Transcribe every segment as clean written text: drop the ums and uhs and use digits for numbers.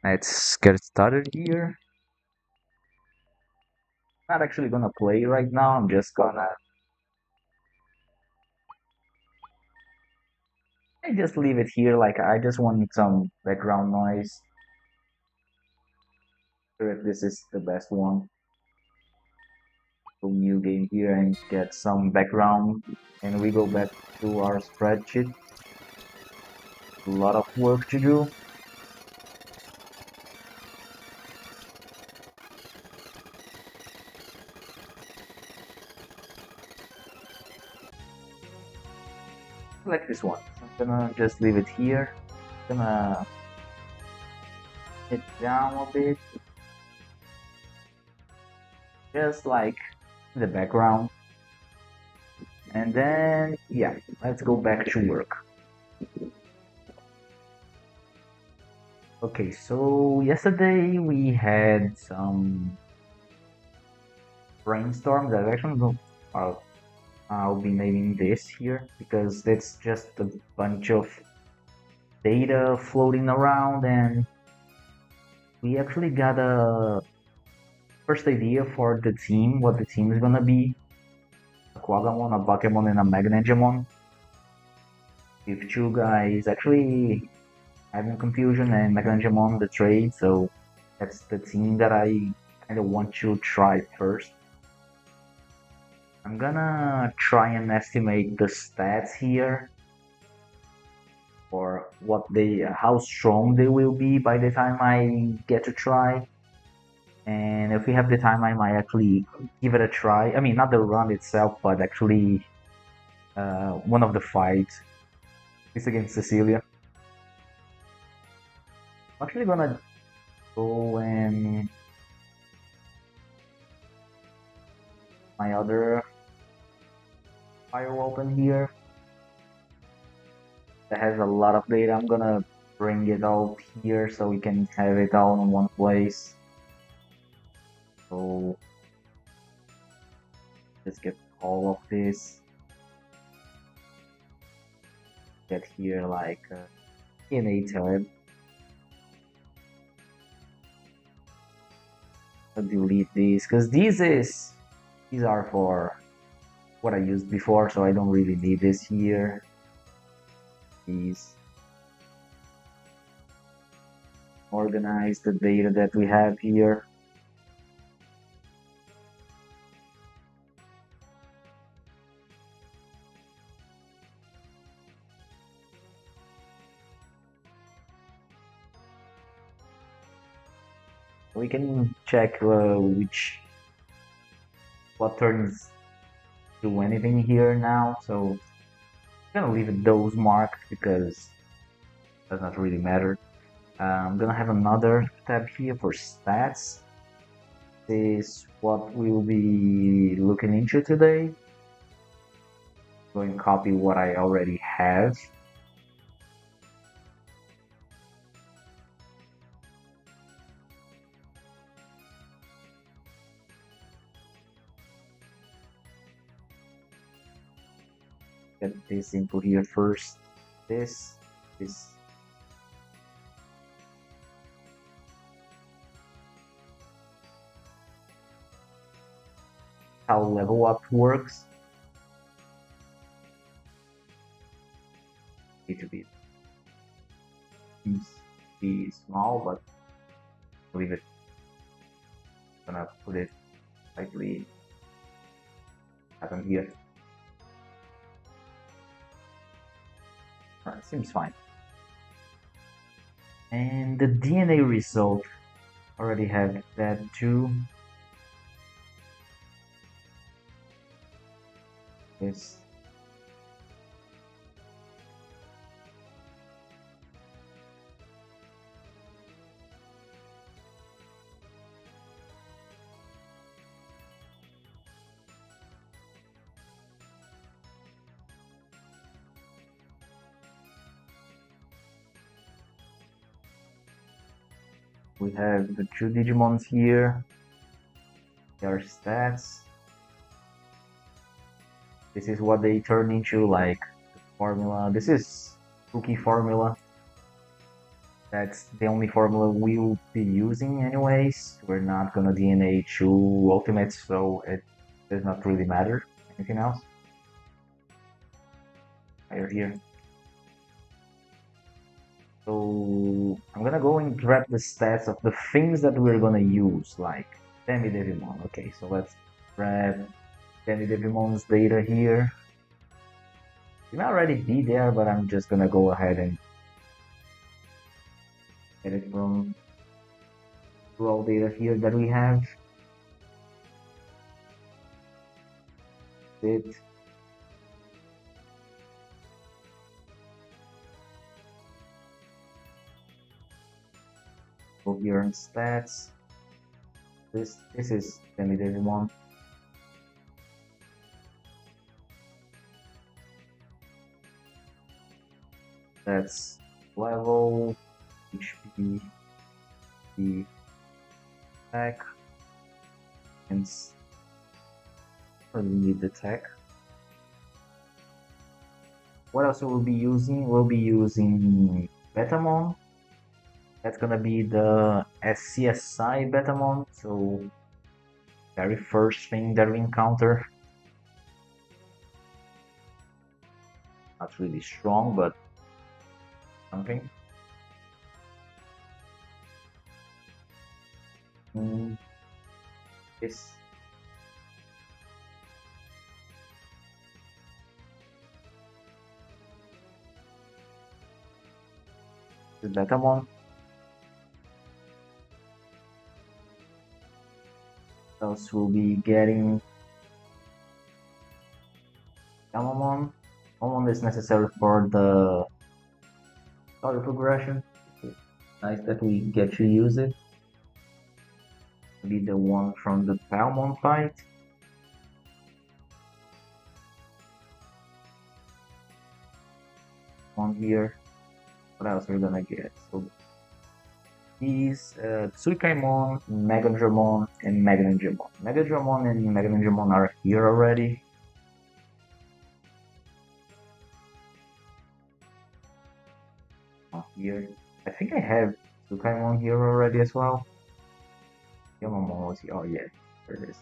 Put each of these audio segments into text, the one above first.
Let's get started here. Not actually gonna play right now. I'm just gonna. I just leave it here. Like I just want some background noise. Sure if this is the best one. So new game here and get some background. And we go back to our spreadsheet. A lot of work to do. Like this one. I'm gonna just leave it here. Gonna hit down a bit. Just like the background. And then yeah, let's go back to work. Okay, so yesterday we had some brainstorm that actually I'll be naming this here because it's just a bunch of data floating around, and we actually got a first idea for the team, what the team is gonna be. A Quagamon, a Bakemon, and a Magnegemon. With two guys actually having confusion and Magnegemon the trade, so that's the team that I kind of want to try first. I'm gonna try and estimate the stats here or what they how strong they will be by the time I get to try. And if we have the time, I might actually give it a try. I mean, not the run itself, but actually one of the fights. It's against Cecilia. I'm actually gonna go and my other file open here that has a lot of data. I'm gonna bring it all here so we can have it all in one place. So let's get all of this. Get here like in a tab. I'll delete these because these are for what I used before, so I don't really need this here. These organize the data that we have here. We can check what turns do anything here now. So I'm gonna leave it those marked because it does not really matter. I'm gonna have another tab here for stats. This is what we'll be looking into today. Go and copy what I already have. Get this info here first. This how level up works. Need to be small, but leave it. Gonna put it slightly happen here. Seems fine. And the DNA result already have that too. This we have the two Digimons here. Their stats. This is what they turn into, like the formula. This is cookie formula. That's the only formula we will be using anyways. We're not gonna DNA 2 ultimates, so it does not really matter. Anything else? Fire here. So I'm gonna go and grab the stats of the things that we're gonna use, like Demi Devimon. Okay, so let's grab Demi Devimon's data here. It might already be there, but I'm just gonna go ahead and get it from raw data here that we have. It go here in stats. This is Demi Devimon. That's level, HP, the attack, and really need the tech. What else we'll be using? We'll be using Betamon. That's gonna be the SCSI Betamon, so very first thing that we encounter. Not really strong, but something. This is Betamon. Else we'll be getting Gamamon. Gamamon is necessary for the story progression. Nice that we get to use it. Be the one from the Palmon fight. On here. What else we're gonna get? So these Tsuikaimon, Megadramon, and Magnangemon. Megadramon and Magnangemon are here already. Here. I think I have Tsuikaimon here already as well. Yamamon was here. Oh yeah, there it is.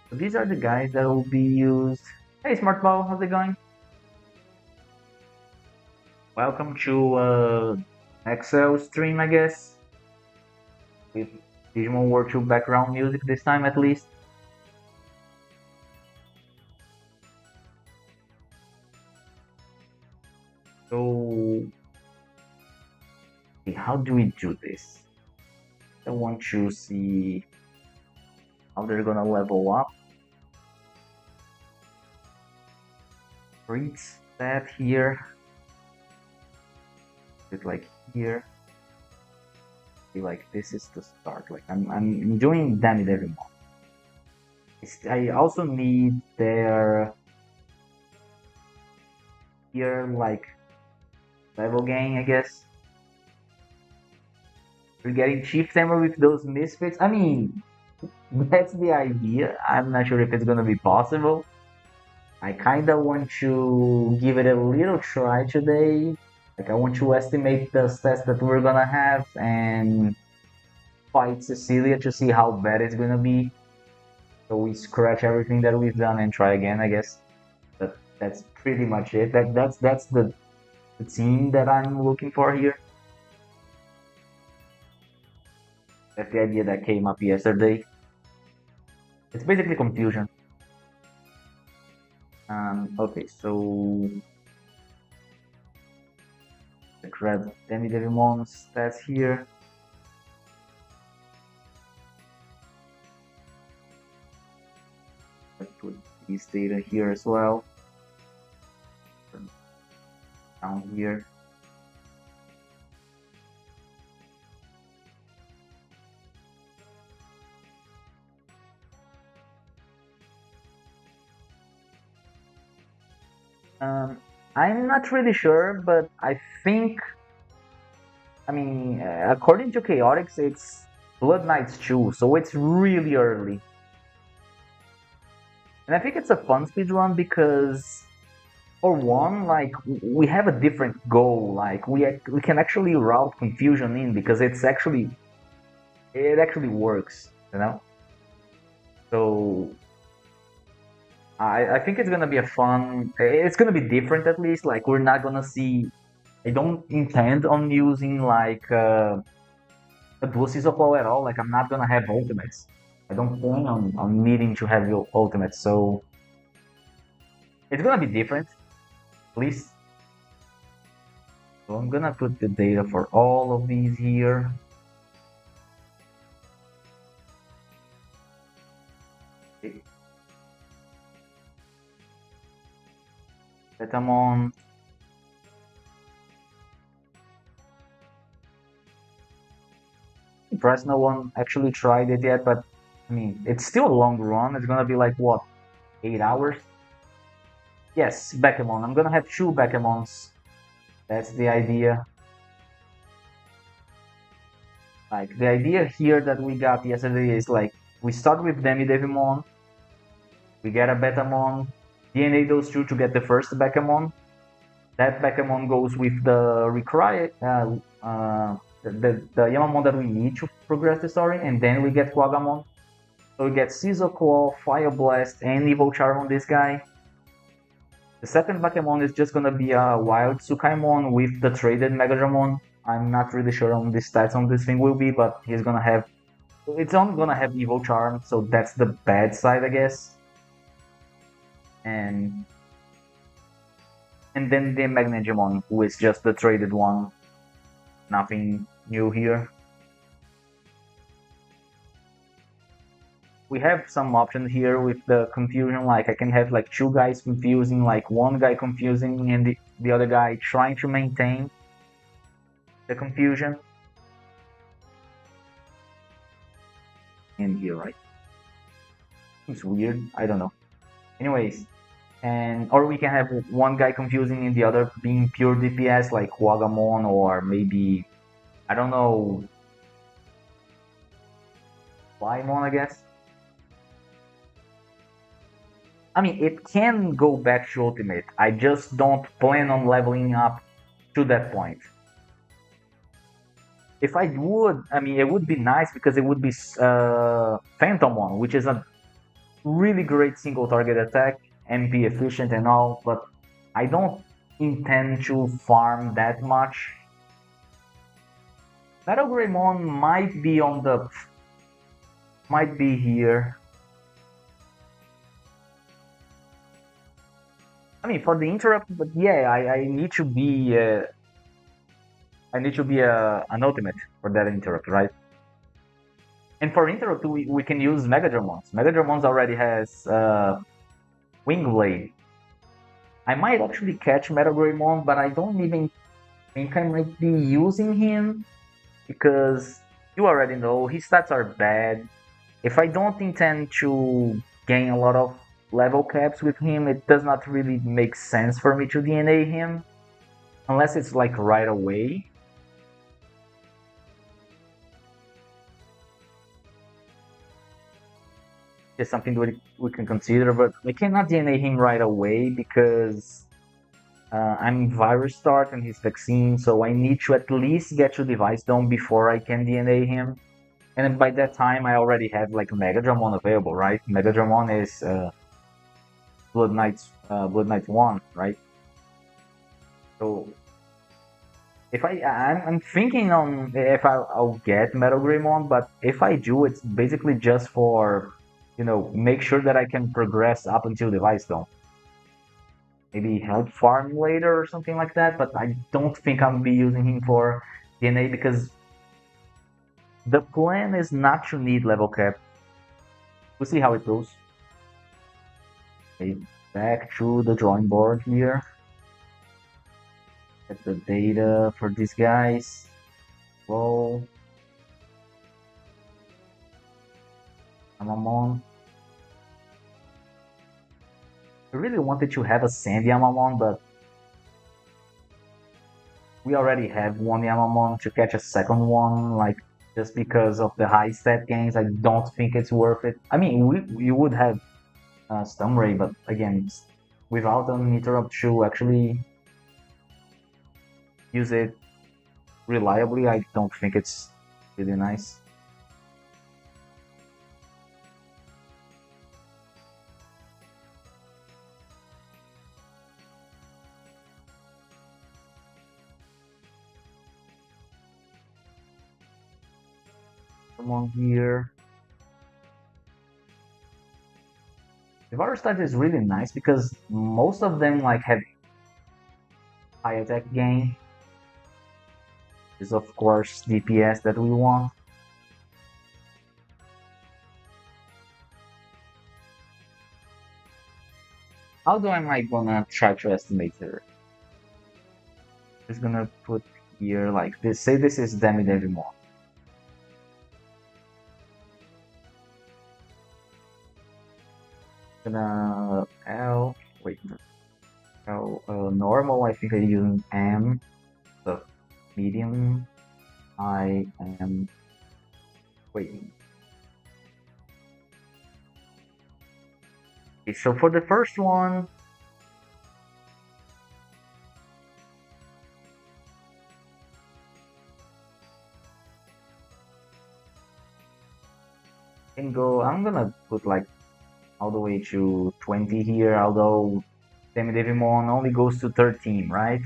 So these are the guys that will be used. Hey Smart Ball, how's it going? Welcome to Excel stream, I guess. With Digimon World 2 background music this time at least. So how do we do this? I want to see how they're gonna level up. Read that here. It's like here. Like this is the start. Like I'm doing damage every month. I also need their here like level gain, I guess. We're getting Chief Tamer with those misfits. I mean, that's the idea. I'm not sure if it's gonna be possible. I kinda want to give it a little try today. Like I want to estimate the stats that we're gonna have and fight Cecilia to see how bad it's gonna be. So we scratch everything that we've done and try again, I guess. But that's pretty much it. That's the team that I'm looking for here. That's the idea that came up yesterday. It's basically confusion. Okay, so I grab Demi Devimon's stats here. I put these data here as well. Down here. I'm not really sure, but I think, I mean, according to Chaotix, it's Blood Knights 2, so it's really early. And I think it's a fun speedrun because, for one, like we have a different goal. Like we can actually route confusion in because it actually works, you know. So I think it's gonna be a fun. It's gonna be different at least. Like we're not gonna see. I don't intend on using like a dual season flow at all. Like I'm not gonna have ultimates. I don't plan on needing to have your ultimates. So it's gonna be different, at least. So I'm gonna put the data for all of these here. Okay, that I'm on. Impressed no one actually tried it yet, but I mean it's still a long run. It's gonna be like what, 8 hours? Yes, Backemon. I'm gonna have two Backemons. That's the idea. Like the idea here that we got yesterday is like we start with Demi Devimon, we get a Betamon, DNA those two to get the first Backemon. That Backemon goes with the required the Yamamon that we need to progress the story, and then we get Quagamon. So we get Scissor Claw, Fire Blast, and Evil Charm on this guy. The second Bakemon is just gonna be a Wild Tsukaimon with the traded Megadramon. I'm not really sure on the stats on this thing will be, but he's gonna have. It's only gonna have Evil Charm, so that's the bad side, I guess. And then the Magnangemon, who is just the traded one. Nothing new here. We have some options here with the confusion, like I can have like two guys confusing, like one guy confusing and the other guy trying to maintain the confusion. In here, right? It's weird. I don't know. Anyways, and or we can have one guy confusing and the other being pure DPS, like Wagamon or maybe I don't know, Flymon, I guess. I mean, it can go back to Ultimate. I just don't plan on leveling up to that point. If I would, I mean, it would be nice because it would be Phantomon, which is a really great single target attack, MP efficient and all, but I don't intend to farm that much. Metal Greymon might be here. I mean, for the interrupt, but yeah, I need to be an ultimate for that interrupt, right? And for interrupt, we can use Megadramons. Megadramons already has Wing Blade. I might actually catch Metal Greymon, but I don't even think I might be using him because you already know his stats are bad. If I don't intend to gain a lot of level caps with him, it does not really make sense for me to DNA him unless it's like right away. It's something that we can consider, but I cannot DNA him right away because I'm virus start and he's vaccine, so I need to at least get to device dome before I can DNA him. And by that time, I already have like Megadramon available, right? Megadramon is Blood Knight 1, right? So if I'm thinking on if I'll get Metal Greymon, but if I do, it's basically just for make sure that I can progress up until device dome. Maybe help farm later or something like that, but I don't think I'll be using him for DNA because the plan is not to need level cap. We'll see how it goes. Okay, back to the drawing board here. Get the data for these guys. Roll. Amamon. I really wanted to have a Sandy Amamon, but we already have one Yamamon. To catch a second one, like just because of the high stat gains, I don't think it's worth it. I mean, we would have stun ray, but again, without an interrupt to actually use it reliably, I don't think it's really nice. Come on here. The water start is really nice because most of them like have high attack gain. Is of course DPS that we want. How do am I gonna try to estimate her? Just gonna put here like this. Say this is Demi Devimon. Gonna L. Wait. L. Normal. I think I use M. The medium. I am. Wait. Okay, so for the first one, can go. I'm gonna put like all the way to 20 here, although Demi Devimon only goes to 13, right?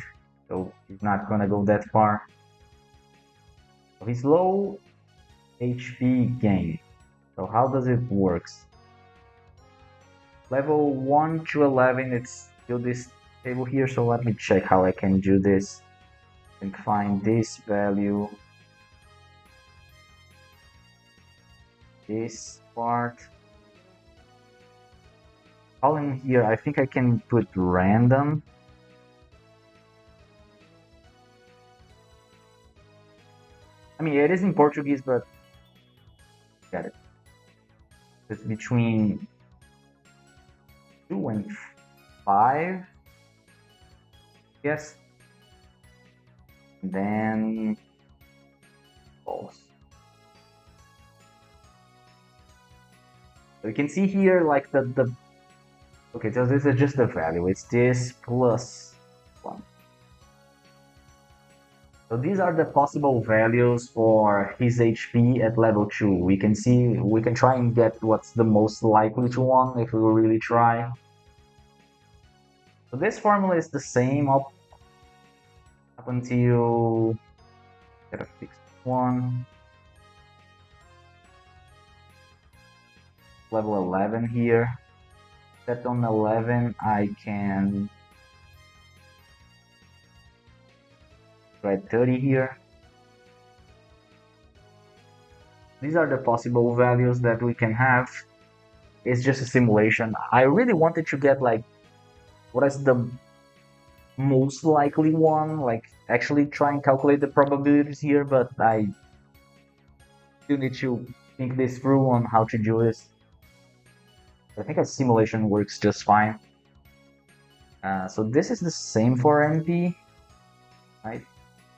So he's not gonna go that far. So he's low HP gain. So how does it works? Level 1 to 11, it's still this table here, so let me check how I can do this and find this value, this part. All in here, I think I can put random. I mean, it is in Portuguese, but got it. It's between 2 and 5. Yes. And then false. So you can see here like the okay, so this is just the value. It's this plus 1. So these are the possible values for his HP at level 2. We can see, we can try and get what's the most likely to one if we really try. So this formula is the same up until get a fixed one. Level 11 here. Set on 11, I can try 30 here. These are the possible values that we can have. It's just a simulation. I really wanted to get like what is the most likely one, like actually try and calculate the probabilities here, but I still need to think this through on how to do this. I think a simulation works just fine. So this is the same for MP, right?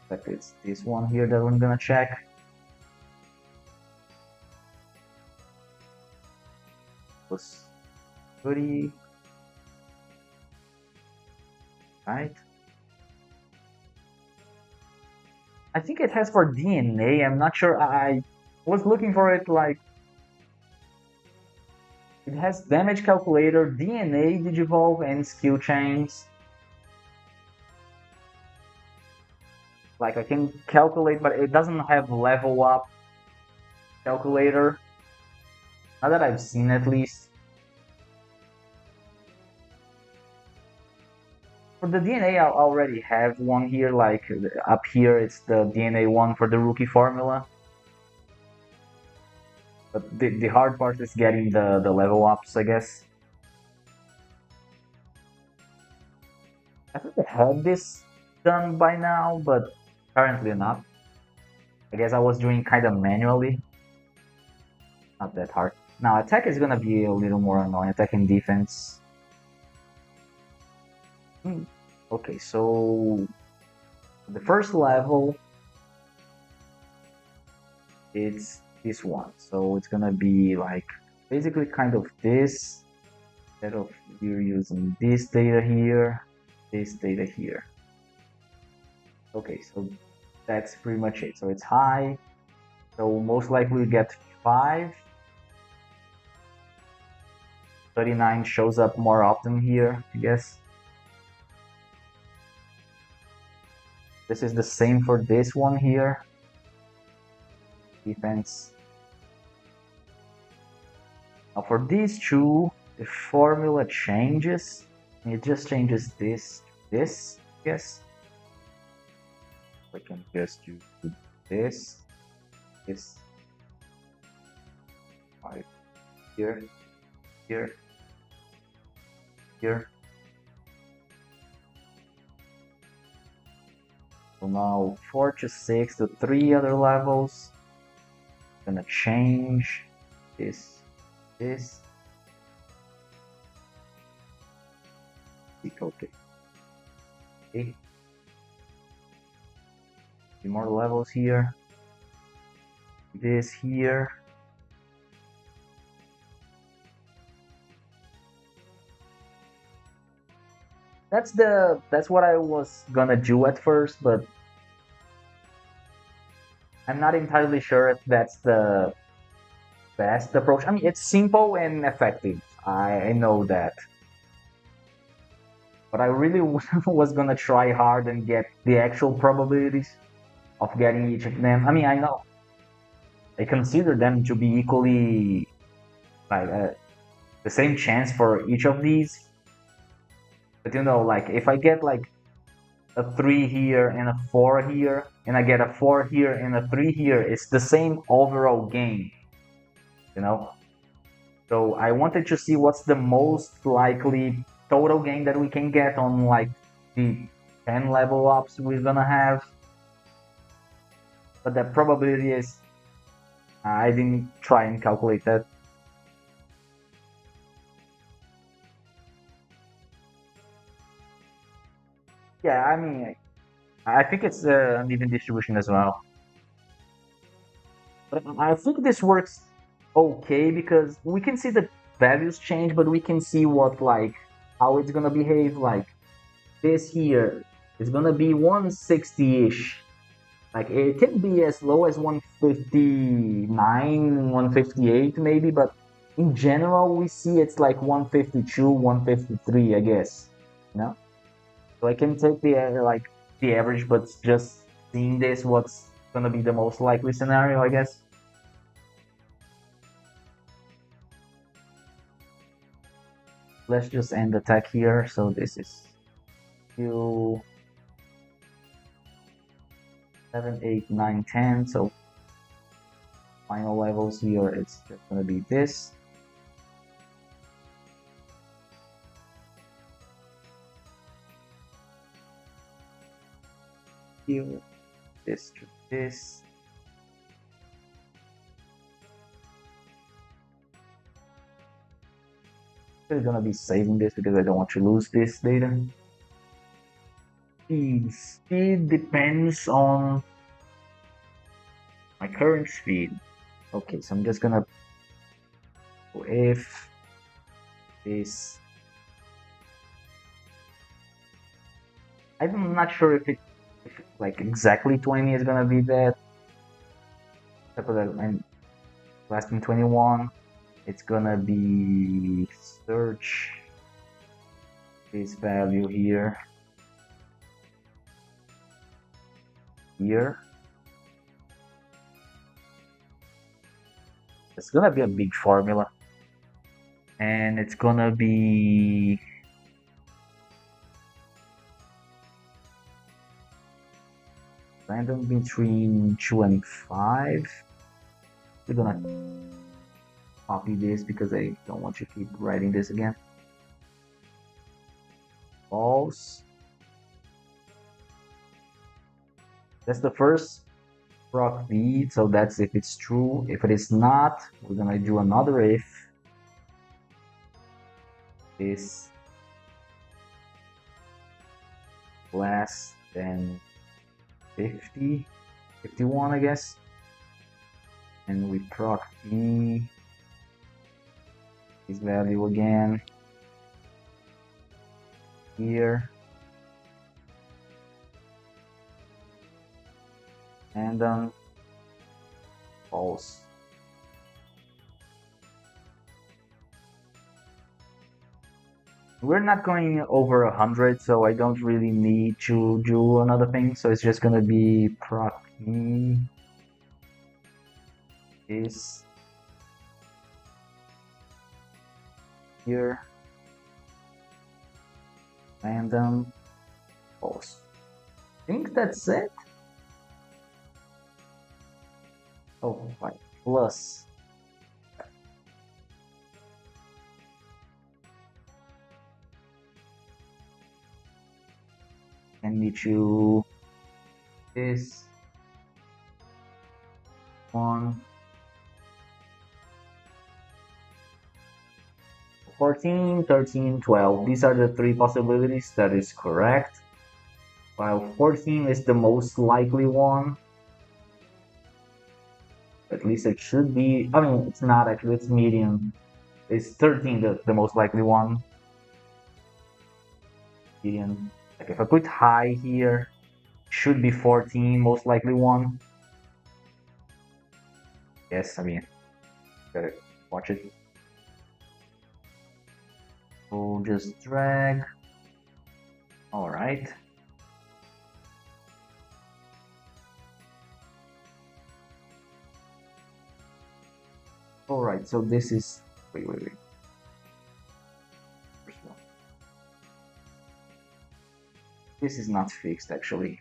But it's this one here that I'm gonna check. Plus 30, right? I think it has for DNA. I'm not sure. I was looking for it like it has damage calculator, DNA, digivolve, and skill chains. Like I can calculate, but it doesn't have level up calculator. Not that I've seen at least. For the DNA, I already have one here, like up here it's the DNA one for the rookie formula. But the hard part is getting the level ups, I guess. I think I had this done by now, but apparently not. I guess I was doing kind of manually. Not that hard. Now attack is gonna be a little more annoying, attack and defense. Okay, so the first level, it's this one. So it's gonna be like basically kind of this Instead of we're using this data here, this data here. Okay, so that's pretty much it. So it's high. So most likely we get 5. 39 shows up more often here, I guess. This is the same for this one here. Defense. Now for these two, the formula changes. It just changes this, this, I guess. I can just do this, this, right here, here, here. So now 4 to 6 to 3 other levels. Gonna change this, this. Okay. Okay. Few more levels here. This here. That's what I was gonna do at first, but I'm not entirely sure if that's the best approach. I mean, it's simple and effective. I know that. But I really was gonna try hard and get the actual probabilities of getting each of them. I mean, I know I consider them to be equally like the same chance for each of these. But you know, like if I get like a 3 here and a 4 here, and I get a 4 here and a 3 here, it's the same overall gain, you know? So I wanted to see what's the most likely total gain that we can get on like the 10 level ups we're gonna have. But the probability is, I didn't try and calculate that. Yeah, I mean, I think it's an even distribution as well. But I think this works okay because we can see the values change, but we can see what like how it's gonna behave. Like this here is gonna be 160-ish. Like it can be as low as 159, 158 maybe, but in general we see it's like 152, 153, I guess. You know? So I can take the like the average, but just seeing this, what's gonna be the most likely scenario, I guess. Let's just end the tech here. So this is 2, 7, 8, 9, 10. So final levels here, it's just gonna be this. Here, this to this. I'm gonna be saving this because I don't want to lose this data. Speed depends on my current speed. Okay, so I'm just gonna if this. I'm not sure if like exactly 20 is gonna be that. I'm lasting 21. It's gonna be search this value here. Here. It's gonna be a big formula. And it's gonna be random between 2 and 5. We're gonna copy this because I don't want to keep writing this again. False. That's the first proc feed, so that's if it's true. If it is not, we're gonna do another if is less than 50, 51, I guess. And we proc this value again. here, and false. We're not going over 100, so I don't really need to do another thing. So it's just gonna be proc me is here, random, false. I think that's it. Oh, right. Plus. And need to this one 14, 13, 12. These are the three possibilities. That is correct. While 14 is the most likely one. At least it should be. I mean, it's not actually, it's medium. Is 13 the most likely one? Medium. Like if I put high here, should be 14, most likely one. Yes, I mean, gotta watch it. So just drag. All right. All right. So this is. Wait. This is not fixed actually.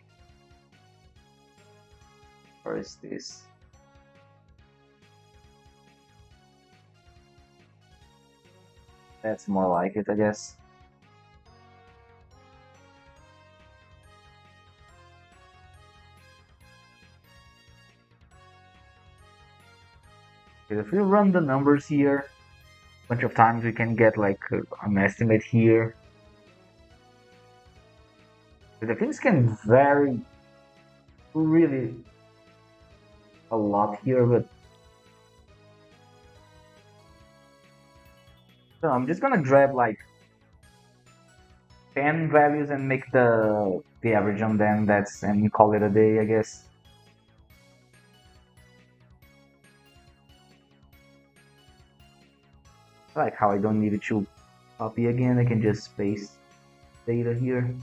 Or is this? That's more like it, I guess. If we run the numbers here, a bunch of times we can get like an estimate here. But the things can vary really a lot here, but so I'm just gonna grab like 10 values and make the average on them. That's and call it a day, I guess. I like how I don't need to copy again. I can just paste data here.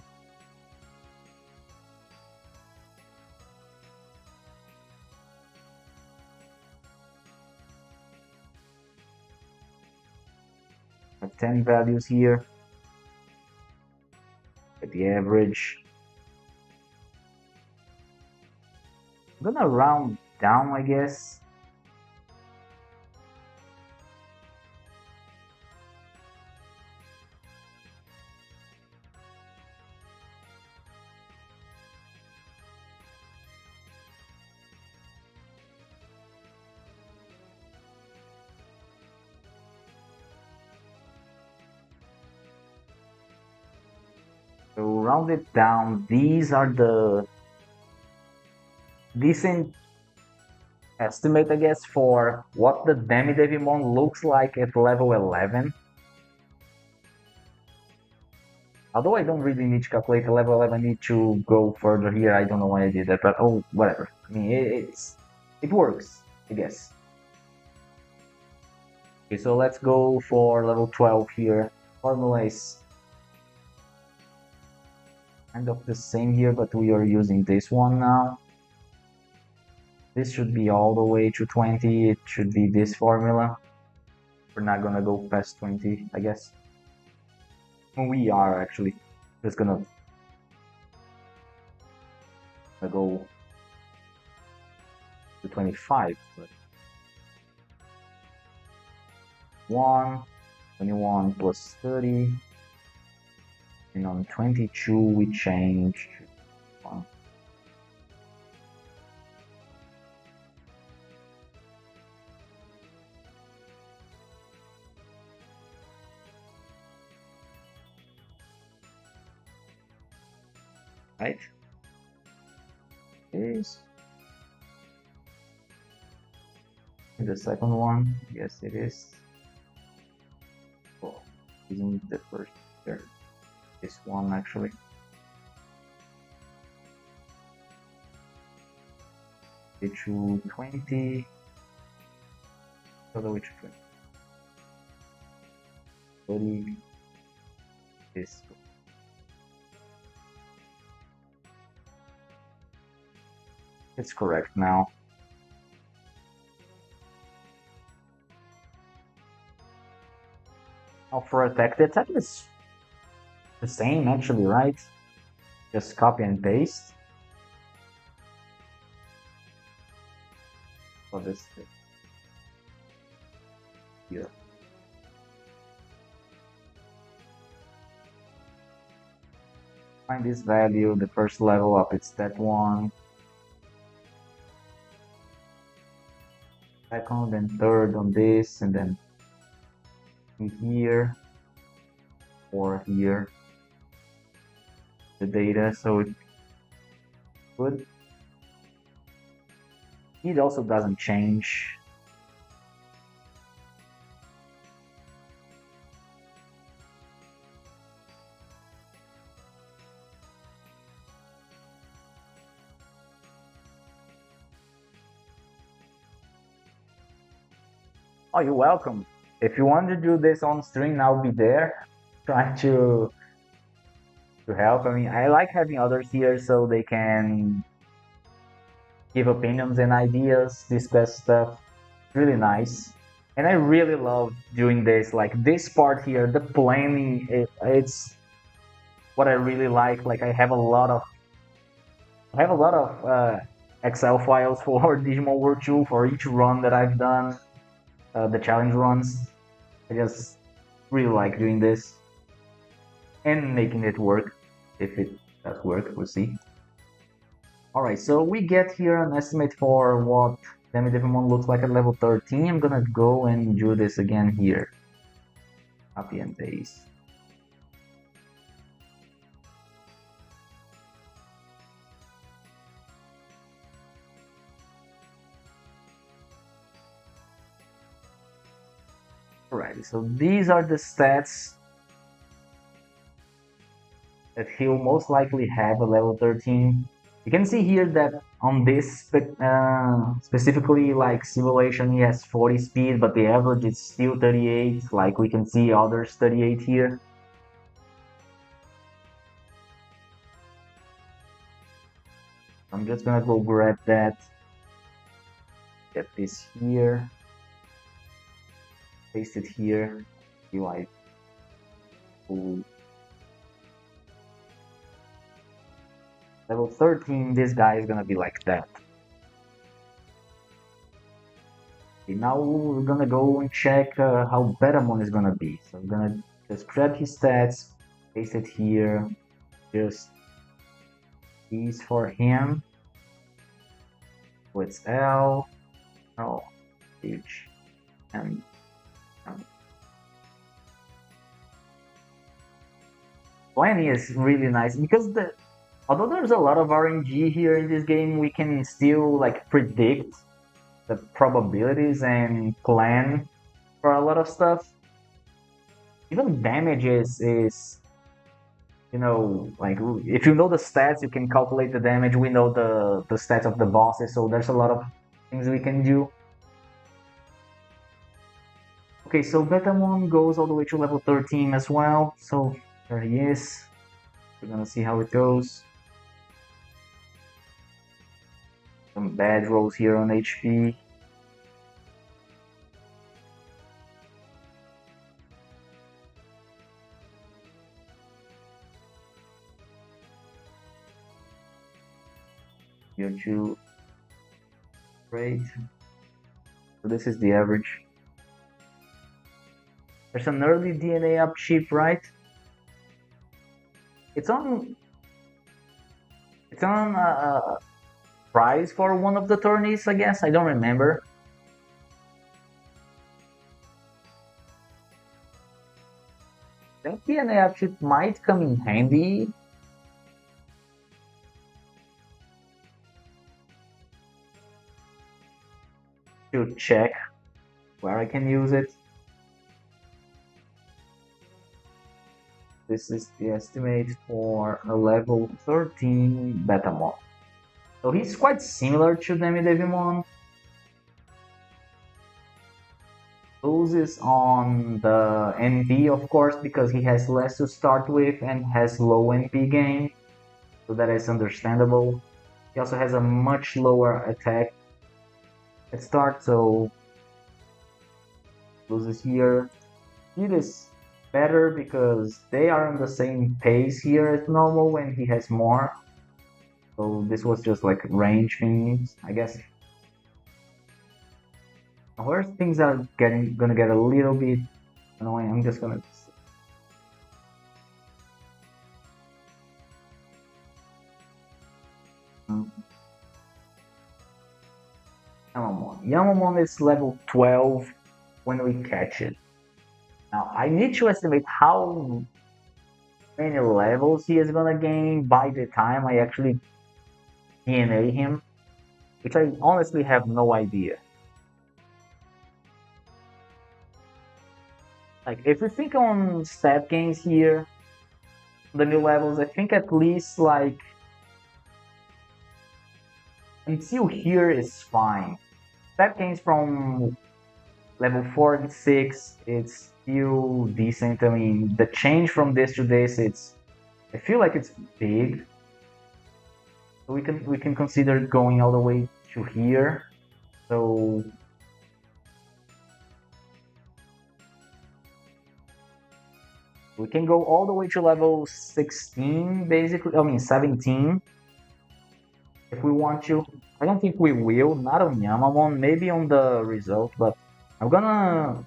I have 10 values here. Get the average. I'm gonna round down, I guess. So round it down. These are the decent estimate, I guess, for what the Demi-Devimon looks like at level 11. Although I don't really need to calculate the level 11, I need to go further here. I don't know why I did that, but oh, whatever. I mean, it works, I guess. Okay, so let's go for level 12 here. Formula is kind of the same here, but we are using this one now. This should be all the way to 20. It should be this formula. We're not gonna go past 20, I guess. We are actually just gonna go to 25. But 21 plus 30. And on 22 we change 1. Right? Is the second one? Yes, it is. Oh, isn't the first here? This one actually. H220. Other H220. 30. This. It's correct now. Now for attack, the attack is the same actually, right? Just copy and paste. For this here. Find this value, the first level up, it's that one. Second and third on this, and then here or here the data, so it's good. It also doesn't change. Oh, you're welcome. If you want to do this on stream, I'll be there. Trying to help. I mean, I like having others here so they can give opinions and ideas, discuss stuff. Really nice. And I really love doing this. Like this part here, the planning, it's what I really like. Like I have a lot of Excel files for Digimon World 2 for each run that I've done, the challenge runs. I just really like doing this and making it work. If it does work, we'll see. Alright, so we get here an estimate for what Demon looks like at level 13. I'm gonna go and do this again here. Copy and paste. Alright, so these are the stats that he'll most likely have at level 13. You can see here that on this specifically like simulation he has 40 speed, but the average is still 38, like we can see others 38 here. I'm just gonna go grab that, get this here, paste it here, see like level 13, this guy is gonna be like that. Okay, now we're gonna go and check how Betamon is gonna be. So I'm gonna just grab his stats, paste it here, just these for him. So it's L, H, and 20 is really nice because although there's a lot of RNG here in this game, we can still like predict the probabilities and plan for a lot of stuff. Even damage is you know, like if you know the stats, you can calculate the damage. We know the stats of the bosses, so there's a lot of things we can do. Okay, so Betamon goes all the way to level 13 as well. So there he is. We're gonna see how it goes. Some bad rolls here on HP. Here too. Great. So this is the average. There's an early DNA up chip, right? It's on prize for one of the tourneys, I guess. I don't remember. That DNA up chip might come in handy. To check where I can use it. This is the estimate for a level 13 Betamon. So he's quite similar to Demidevimon. Loses on the NP, of course, because he has less to start with and has low NP gain. So that is understandable. He also has a much lower attack at start, so loses here. Speed is better because they are on the same pace here as normal when he has more. So this was just like range things, I guess. Where things are gonna get a little bit annoying, I'm just gonna Yamamon. Yamamon is level 12 when we catch it. Now I need to estimate how many levels he is gonna gain by the time I actually DNA him, which I honestly have no idea. Like if we think on stat gains here, the new levels, I think at least like until here is fine. Stat gains from level 46, it's still decent. I mean, the change from this to this, I feel like it's big. So we can consider going all the way to here. So we can go all the way to level 16, basically. I mean 17, if we want to. I don't think we will, not on Yamamon, maybe on the result, but I'm gonna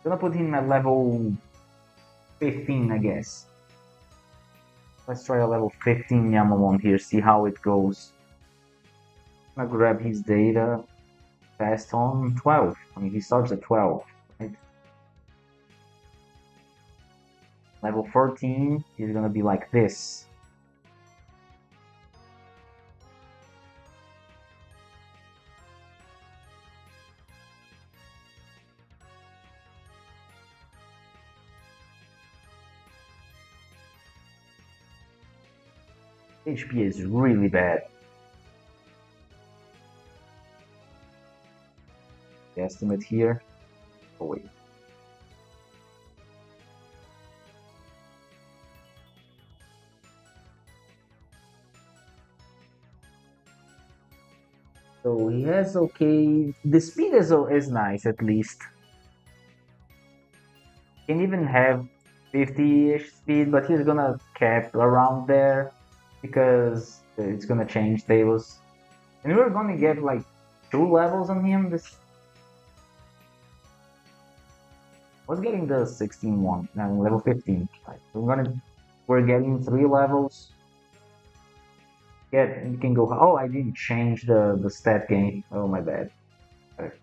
put him at level 15, I guess. Let's try a level 15 Yamamon here, see how it goes. I'm gonna grab his data fast on 12. I mean, he starts at 12, right? Level 14 is gonna be like this. HP is really bad. The estimate here. Oh wait. So he has okay. The speed is nice at least. Can even have 50-ish speed, but he's gonna cap around there because it's gonna change tables. And we're gonna get like 2 levels on him. This was getting the 16 one, now level 15. Right? We're getting 3 levels. You can go. Oh, I didn't change the stat gain. Oh my bad. Okay.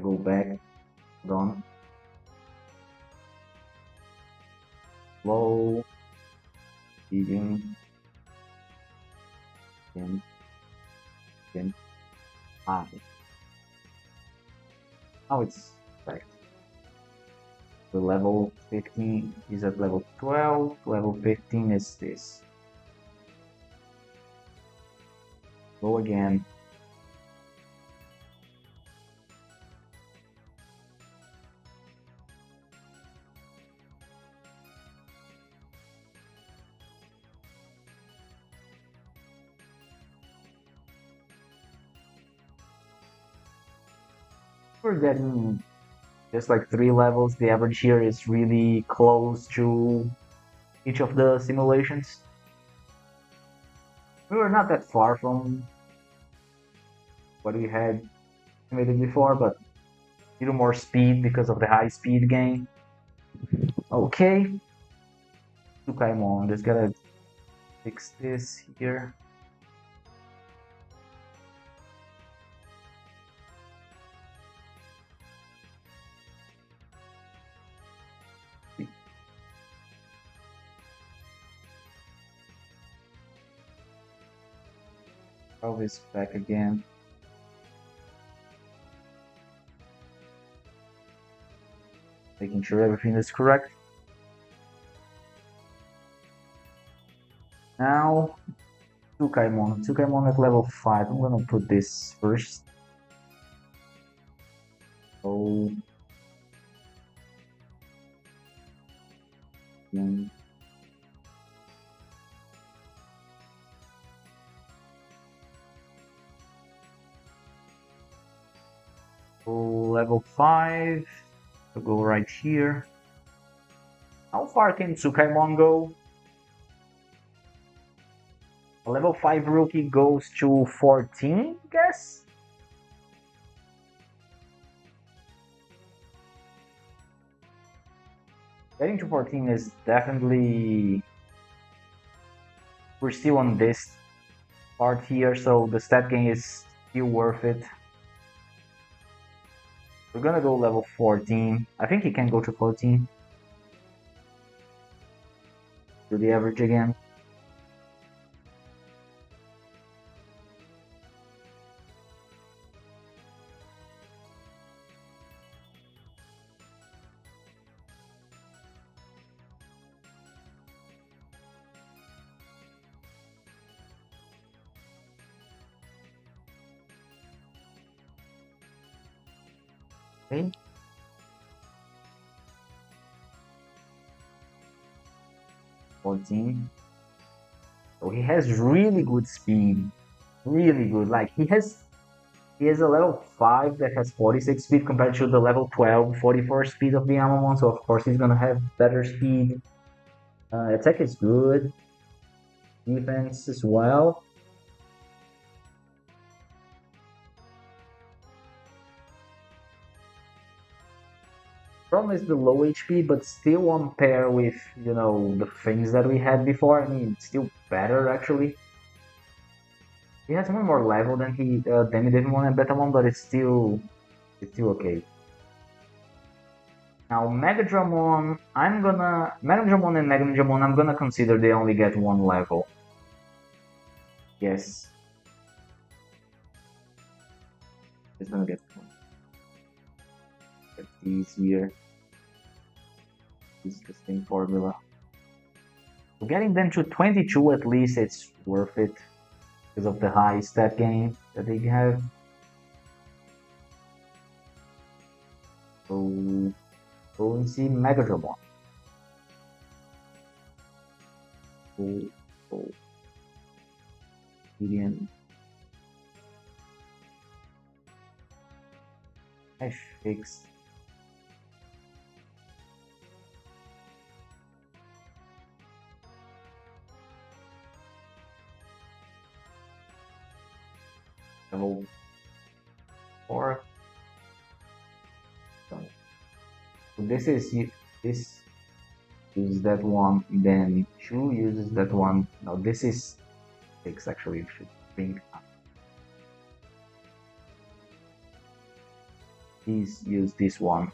Go back. Done. Low. Begin. Again. High. Oh, it's right. The level 15 is at level 12. Level 15 is this. Go again. We're getting just like 3 levels. The average here is really close to each of the simulations. We were not that far from what we had estimated before, but a little more speed because of the high speed gain. Okay. Tukaimon, just gotta fix this here. Always back again. Making sure everything is correct. Now, Tsukaimon. Tsukaimon at level 5. I'm gonna put this first. Oh, mm, level 5. So go right here. How far can Tsukaimon go? A level 5 rookie goes to 14, I guess? Getting to 14 is definitely... We're still on this part here, so the stat gain is still worth it. We're gonna go level 14. I think he can go to 14. Do the average again. Okay. 14. So he has really good speed. Really good. Like he has a level 5 that has 46 speed compared to the level 12, 44 speed of the Amamon, so of course he's gonna have better speed. Attack is good. Defense as well. Problem is the low HP, but still on pair with, you know, the things that we had before. I mean, it's still better actually. He has one more level than Demi-Devimon and Betamon, but it's still okay. Now Megadramon, Megadramon and Megadramon, I'm gonna consider they only get one level. Yes. Just gonna get these here. This is the same formula. So getting them to 22 at least, it's worth it because of the high stat gain that they have. So go and see Megadramon. So Median. I fixed. Level 4. So this uses that one, then 2 uses that one. Now this is 6 actually, you should think. Please use this one.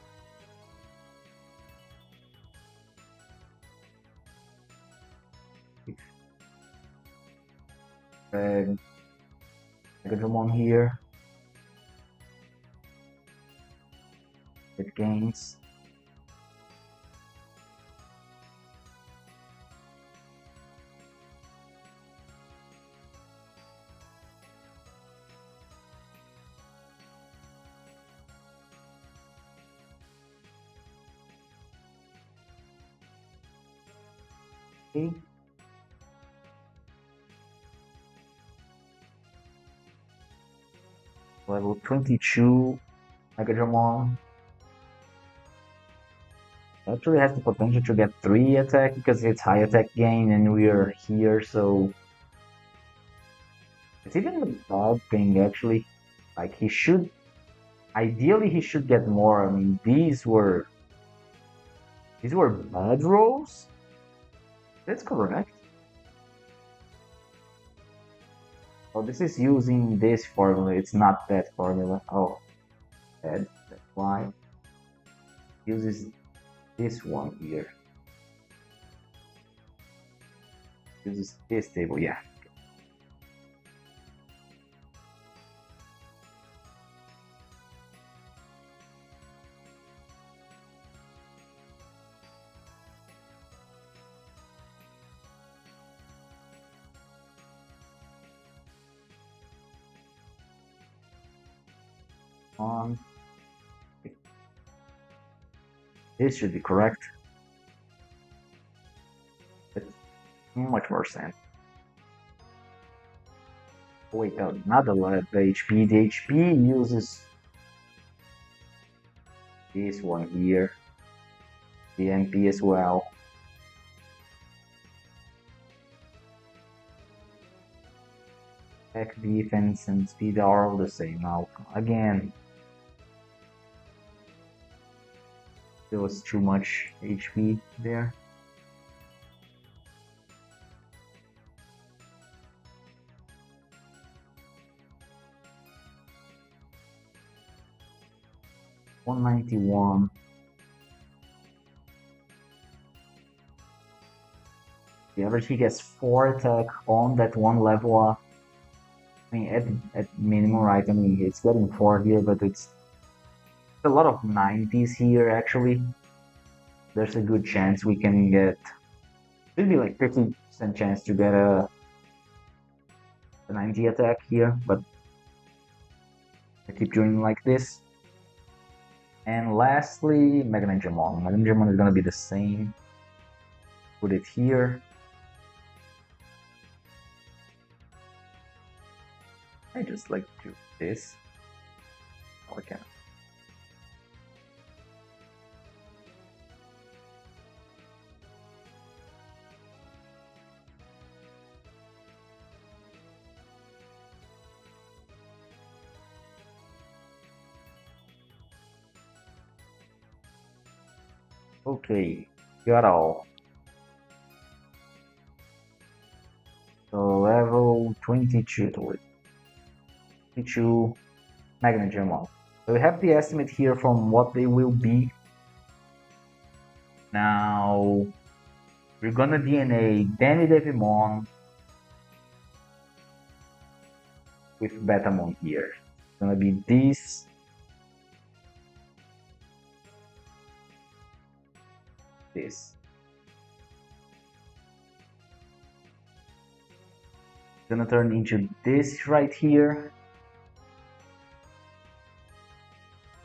Megadramon here. It gains. Okay. Level 22 Megadramon. Actually has the potential to get 3 attack because it's high attack gain and we are here, so it's even a bad thing actually. Like ideally he should get more. I mean these were bad rolls. That's correct. Oh, this is using this formula. It's not that formula. Oh, that's why. Uses this one here. Uses this table, yeah. on. This should be correct. It's much more sense. Wait, another lot of HP. The HP uses this one here. The MP as well. Attack, defense, and speed are all the same. Now, again, there was too much HP there. $191. The average he gets 4 attack on that one level up. I mean, at minimum, right? I mean, it's getting 4 here, but it's a lot of 90s here, actually. There's a good chance we can get... Should be like 50% chance to get a 90 attack here, but I keep doing like this. And lastly, Mega Ninjamon. Mega Ninjamon is gonna be the same. Put it here. I just like to do this. Oh, I can. Okay, got all. So level 22 to it. 22 Mega Ninjamon. So we have the estimate here from what they will be. Now we're gonna DNA Danny Devimon with Betamon here. It's gonna be this. This. It's gonna turn into this right here.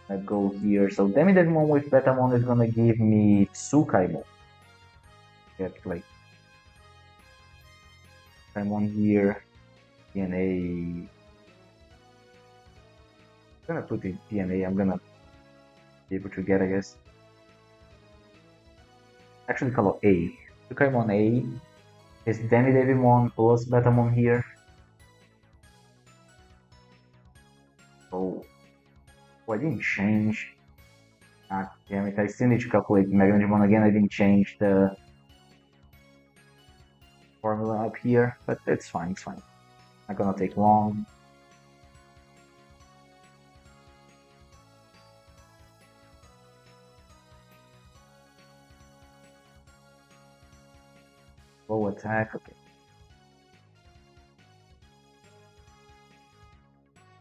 I go here. So Demi Devimon with Betamon is gonna give me Tsukaimon. Get like Paimon here. DNA. I'm gonna put the DNA. I'm gonna be able to get, I guess. Actually, color A. Tsukaimon A is Demi Devimon plus Betamon here. Oh, I didn't change. Ah, damn it! I still need to calculate Mega Digimon again. I didn't change the formula up here, but it's fine. It's fine. Not gonna take long. Low attack. Okay.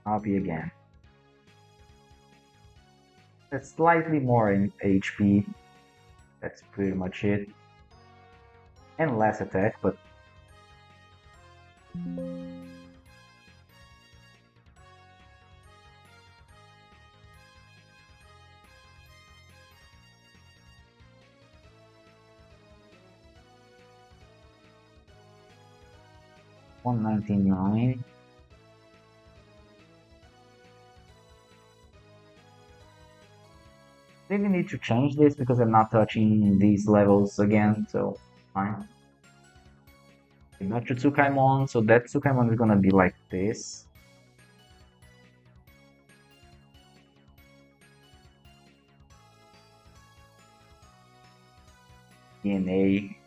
Copy again. That's slightly more in HP. That's pretty much it. And less attack, but $199. Maybe need to change this because I'm not touching these levels again, so fine. Not to Tsukaimon, so that Tsukaimon is gonna be like this. DNA.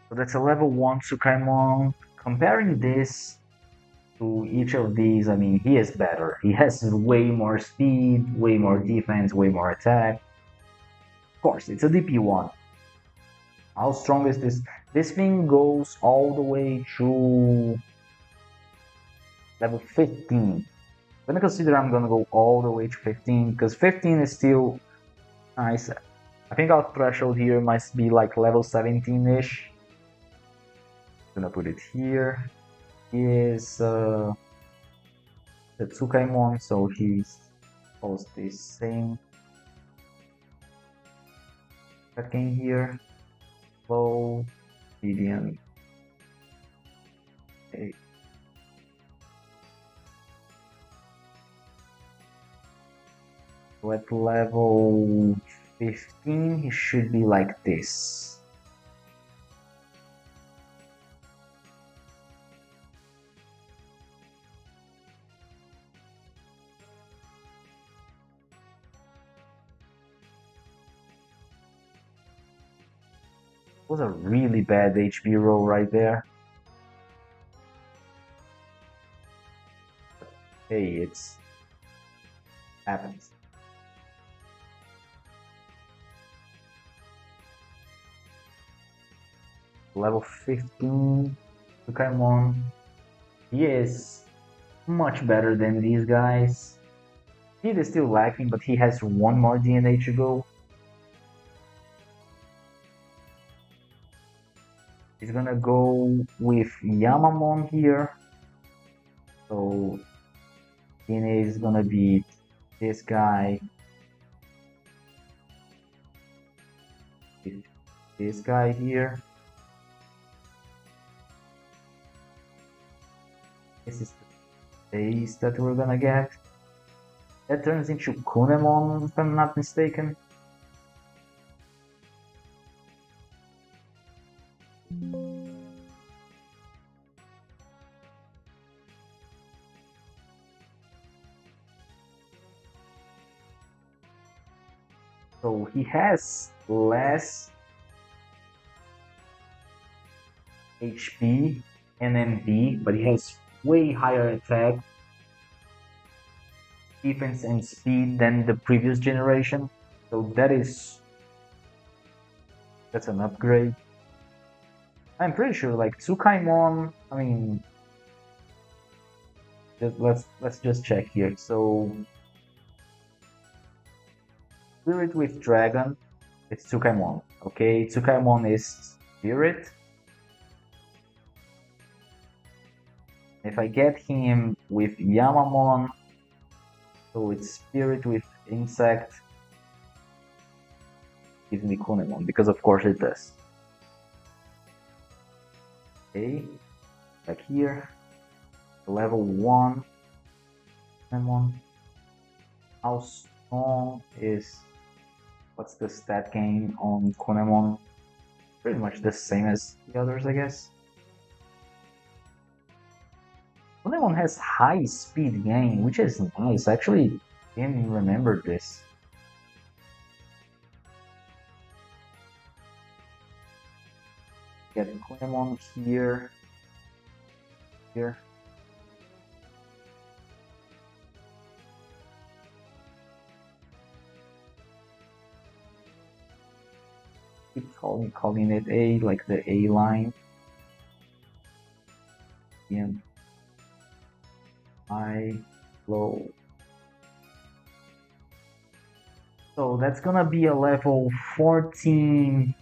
So that's a level 1 Tsukaimon. Comparing this to each of these, I mean, he is better. He has way more speed, way more defense, way more attack. Of course, it's a DP1. How strong is this? This thing goes all the way to level 15. gonna consider I'm gonna go all the way to 15 because 15 is still nice. I think our threshold here must be like level 17-ish. Gonna put it here. He is the Tsukaimon, so he's almost the same. That game here. Low, medium. Okay. So at level 15, he should be like this. Was a really bad HP roll right there. Hey, it's happens. Level 15, Pokemon. He is much better than these guys. He is still lacking, but he has one more DNA to go. He's gonna go with Yamamon here. So DNA is gonna be this guy, this guy here. This is the base that we're gonna get. That turns into Kunemon, if I'm not mistaken. So he has less HP and MB, but he has way higher attack, defense, and speed than the previous generation. So that's an upgrade. I'm pretty sure like Tsukaimon, I mean, let's just check here. So Spirit with Dragon, it's Tsukaimon. Okay, Tsukaimon is Spirit. If I get him with Yamamon, so it's Spirit with Insect, gives me Kunemon, because of course it does. Okay, back here, level 1 Kunemon. How strong is, what's the stat gain on Kunemon? Pretty much the same as the others, I guess. Kunemon has high speed gain, which is nice. I actually didn't remember this. Get Kunemon here. Here. Keep calling it A, like the A line. Yeah. High, low. So that's gonna be a level 14,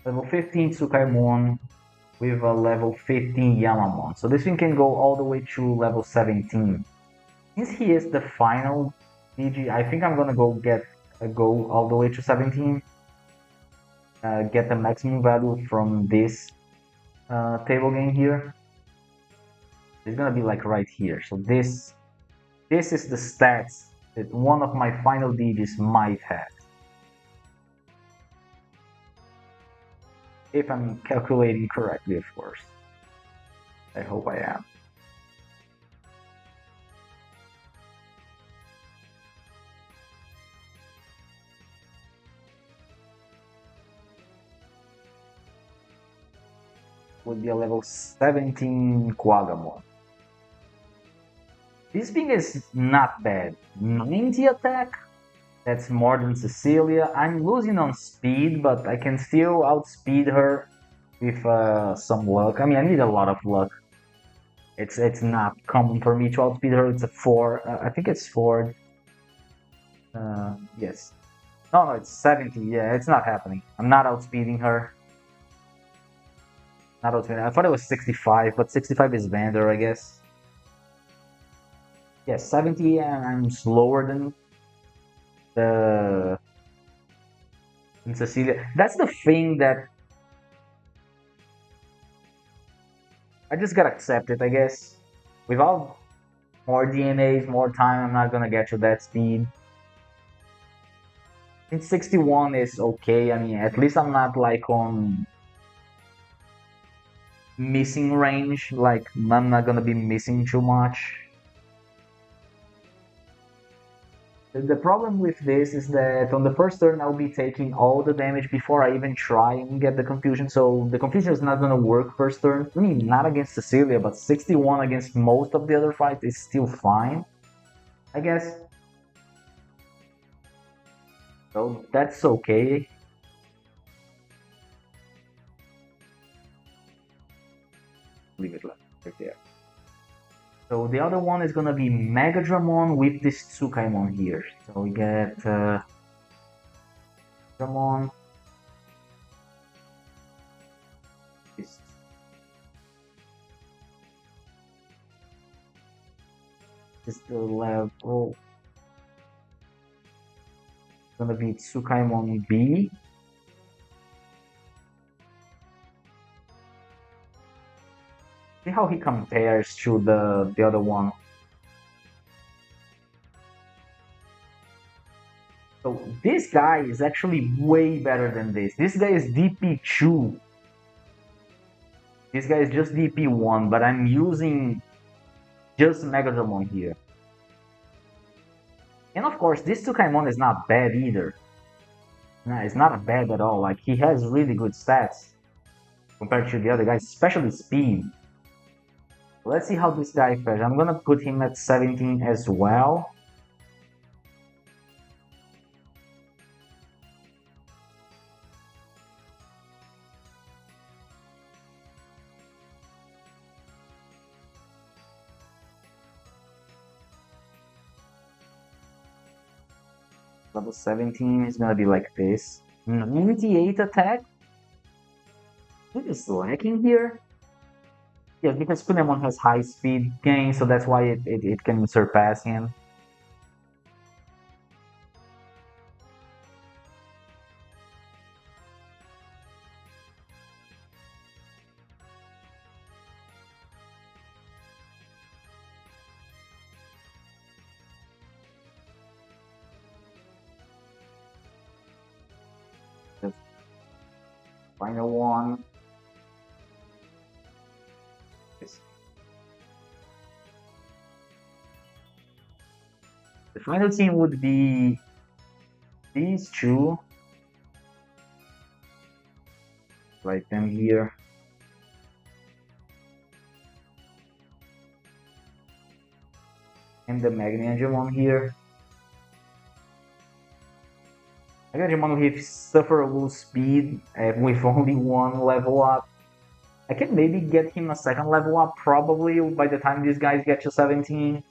level 15 Tsukaimon with a level 15 Yamamon. So this thing can go all the way to level 17. Since he is the final DG, I think I'm gonna go all the way to 17. Get the maximum value from this table game here. It's gonna be like right here. So this is the stats that one of my final DGs might have. If I'm calculating correctly, of course. I hope I am. Would be a level 17 Quagamon. This thing is not bad. 90 attack? That's more than Cecilia. I'm losing on speed, but I can still outspeed her with some luck. I mean, I need a lot of luck. It's not common for me to outspeed her. It's a 4. I think it's 4. Yes. No, no, it's 70. Yeah, it's not happening. I'm not outspeeding her. Not outspeeding. I thought it was 65, but 65 is Vander, I guess. Yes, 70, and I'm slower the than Cecilia. That's the thing that I just gotta accept it, I guess. Without more DNAs, more time, I'm not gonna get to that speed. It's 61 is okay. I mean, at least I'm not like on missing range. Like, I'm not gonna be missing too much. The problem with this is that on the first turn I'll be taking all the damage before I even try and get the confusion, so the confusion is not gonna work first turn. I mean, not against Cecilia, but 61 against most of the other fights is still fine, I guess. So that's okay. Leave it right there. So the other one is gonna be Mega Dramon with this Tsukaimon here. So we get Dramon. This is the level. Gonna be Tsukaimon B. See how he compares to the other one. So this guy is actually way better than this. This guy is DP2. This guy is just DP1, but I'm using just Megadramon here. And of course, this Tsukaimon is not bad either. No, it's not bad at all. Like, he has really good stats compared to the other guys, especially speed. Let's see how this guy fares. I'm gonna put him at 17 as well. Level 17 is gonna be like this. 98 attack? What is lacking here? Yes, because Kunemon has high speed gain, so that's why it can surpass him. The final one is the final team would be these two, like them here. And the Magniangemon here. Magniangemon with sufferable speed with only one level up. I can maybe get him a second level up probably by the time these guys get to 17.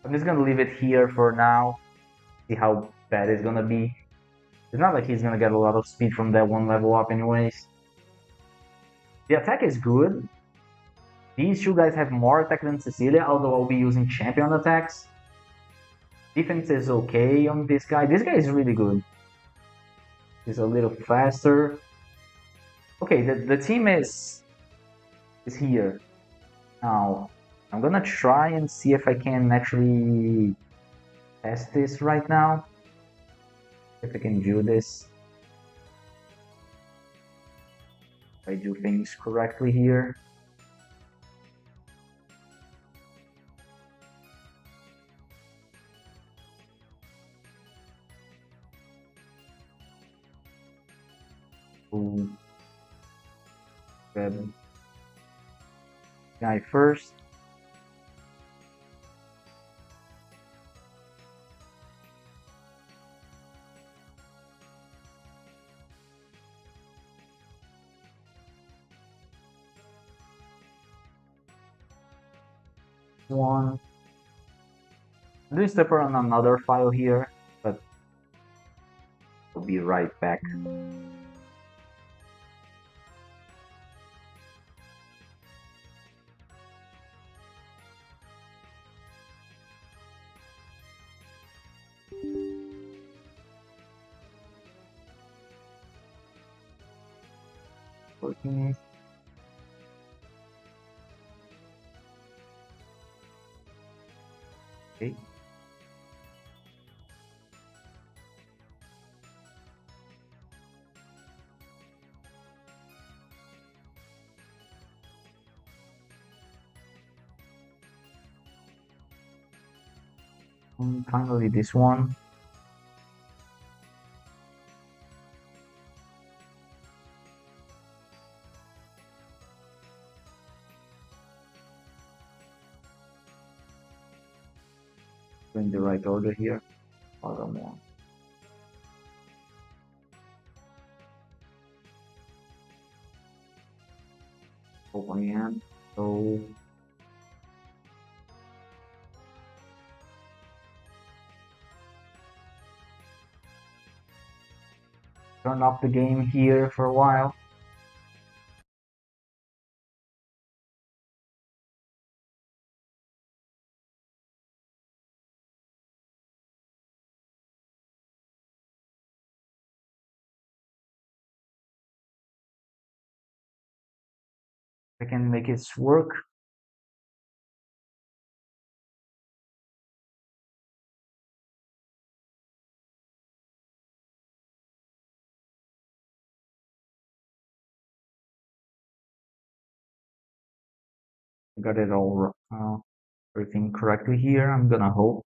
I'm just gonna leave it here for now. See how bad it's gonna be. It's not like he's gonna get a lot of speed from that one level up anyways. The attack is good. These two guys have more attack than Cecilia, although I'll be using champion attacks. Defense is okay on this guy. This guy is really good. He's a little faster. Okay, the team is here. Now, I'm gonna try and see if I can actually test this right now. If I can do this. If I do things correctly here. Ooh. Grab guy first. one. I'm doing stuff on another file here, but we'll be right back. Working. Okay. And finally, this one. In the right order here. Other one. Open again. So turn off the game here for a while. I can make it work. Got it all everything correctly here. I'm gonna hope.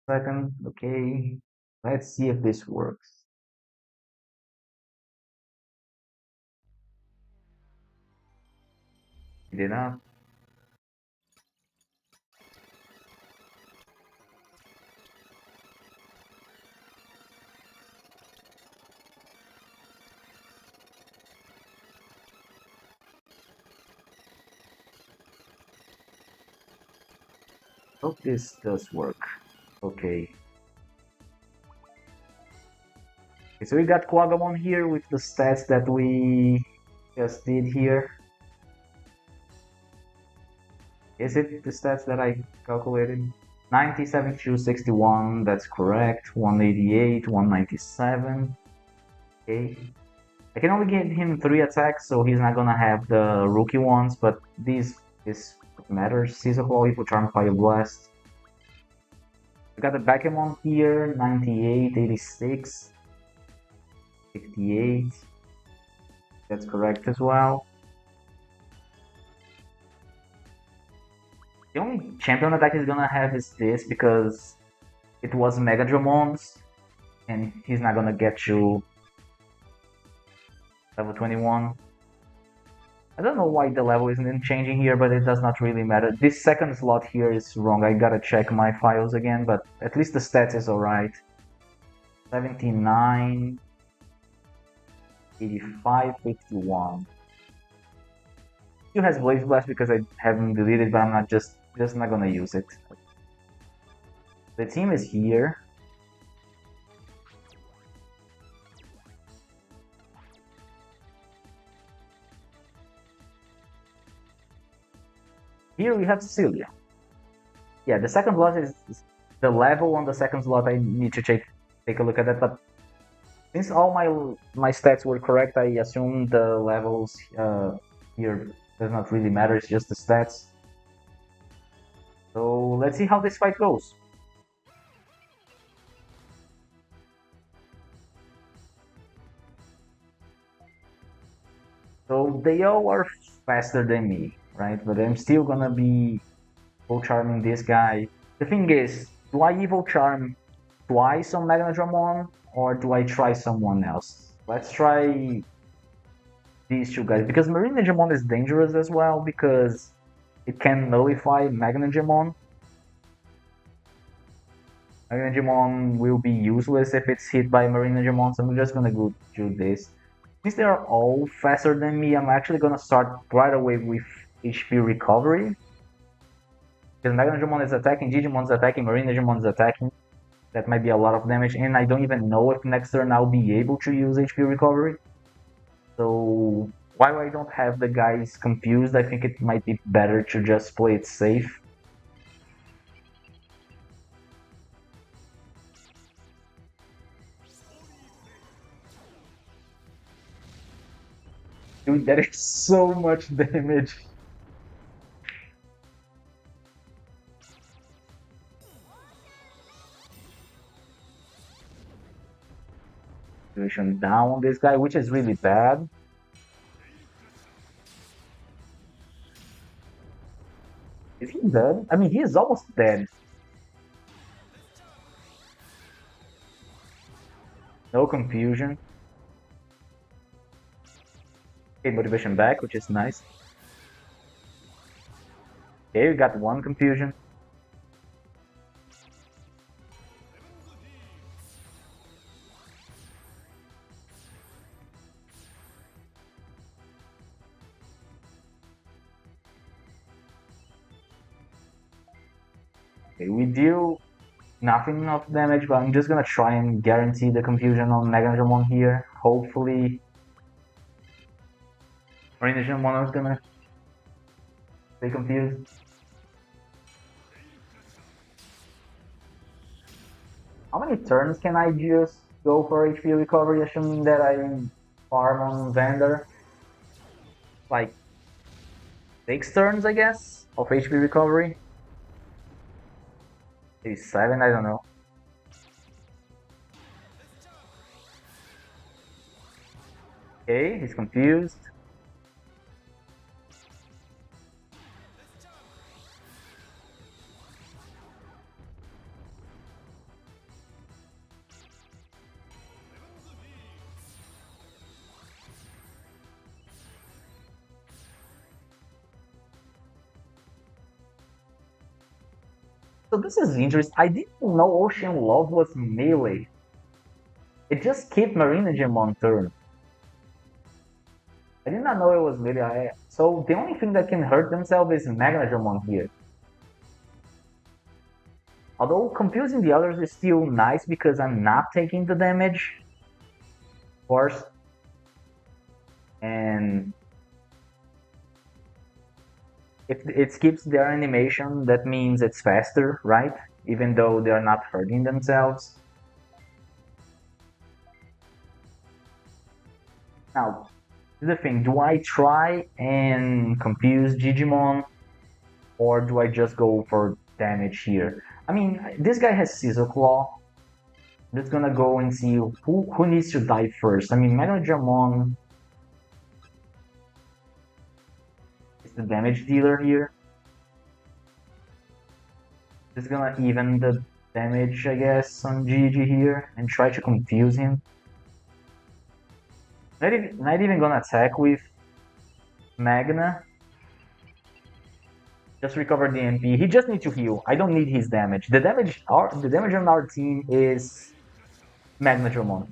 Second, okay. Let's see if this works. Speed it up. Hope this does work. Okay. Okay, so we got Quagamon here with the stats that we just did here. Is it the stats that I calculated? 90, 72, 61, that's correct. 188, 197. Okay. I can only give him 3 attacks, so he's not gonna have the rookie ones, but this matters. Scissor Claw, Equal Charm, Fire Blast. We got the Bakemon here, 98, 86, 58. That's correct as well. The only champion attack he's gonna have is this because it was Mega Dramons, and he's not gonna get you level 21. I don't know why the level isn't changing here, but it does not really matter. This second slot here is wrong. I gotta check my files again, but at least the stats is alright. 79, 85, 51. Still has Blaze Blast because I haven't deleted, but I'm not just not gonna use it. The team is here. Here we have Celia. Yeah, the second slot is the level on the second slot. I need to take a look at that, but since all my stats were correct, I assume the levels here does not really matter. It's just the stats. So let's see how this fight goes. So they all are faster than me, right? But I'm still gonna be evil charming this guy. The thing is, do I evil charm twice on Magnadramon or do I try someone else? Let's try these two guys because Marine Digimon is dangerous as well because it can nullify Magnadramon. Magnadramon will be useless if it's hit by Marine Digimon, so I'm just gonna go do this. Since they are all faster than me, I'm actually gonna start right away with HP recovery. Because Magnadramon is attacking, Digimon's attacking, Marine Digimon is attacking. That might be a lot of damage, and I don't even know if next turn I'll be able to use HP recovery. So while I don't have the guys confused, I think it might be better to just play it safe. Dude, that is so much damage. Situation down on this guy, which is really bad. Is he dead? I mean, he is almost dead. No confusion. Okay, motivation back, which is nice. Okay, we got one confusion. Okay, we deal nothing of damage, but I'm just gonna try and guarantee the confusion on Meganjamon here. Hopefully, Marinajamon is gonna stay confused. How many turns can I just go for HP recovery, assuming that I farm on Vander? Like 6 turns, I guess, of HP recovery. Maybe 7, I don't know. Okay, he's confused. So this is interesting. I didn't know Ocean Love was melee. It just skipped Marinajamon turn. I did not know it was melee. So the only thing that can hurt themselves is Magnajamon here. Although confusing the others is still nice because I'm not taking the damage, of course. And if it skips their animation, that means it's faster, right? Even though they're not hurting themselves. Now, the thing, do I try and confuse Digimon or do I just go for damage here? I mean, this guy has Scissor Claw. I'm just gonna go and see who needs to die first. I mean, Magnajamon is the damage dealer here. Just gonna even the damage, I guess, on Gigi here and try to confuse him. Not even gonna attack with Magna. Just recover the MP. He just needs to heal. I don't need his damage. The damage on our team is Magnadramon.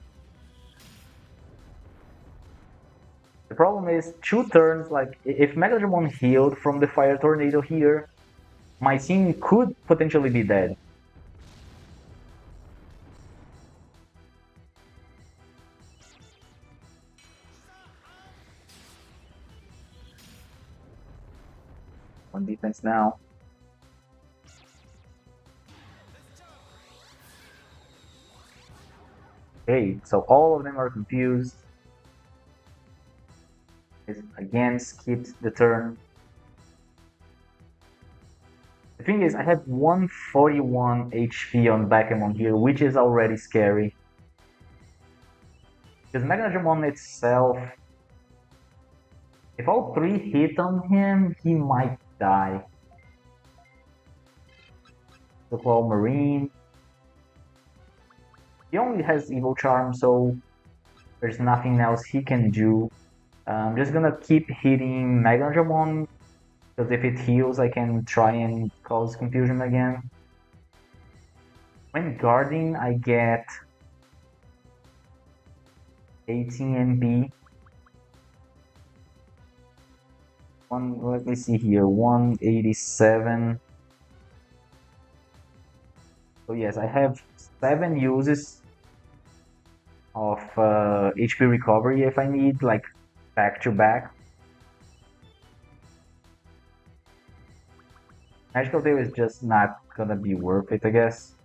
The problem is 2 turns. Like if Magnadramon healed from the fire tornado here, my team could potentially be dead. On defense now. Okay, so all of them are confused. It again skipped the turn. The thing is, I have 141 HP on Bakemon here, which is already scary. Because Magnadramon itself If all three hit on him, he might die. The Claw Marine. He only has Evil Charm, so there's nothing else he can do. I'm just gonna keep hitting Magnadramon, because if it heals, I can try and cause confusion again. When guarding, I get 18 MB. Let me see here, 187. So yes, I have 7 uses of HP recovery if I need, like back to back. Magical Tail is just not gonna be worth it, I guess.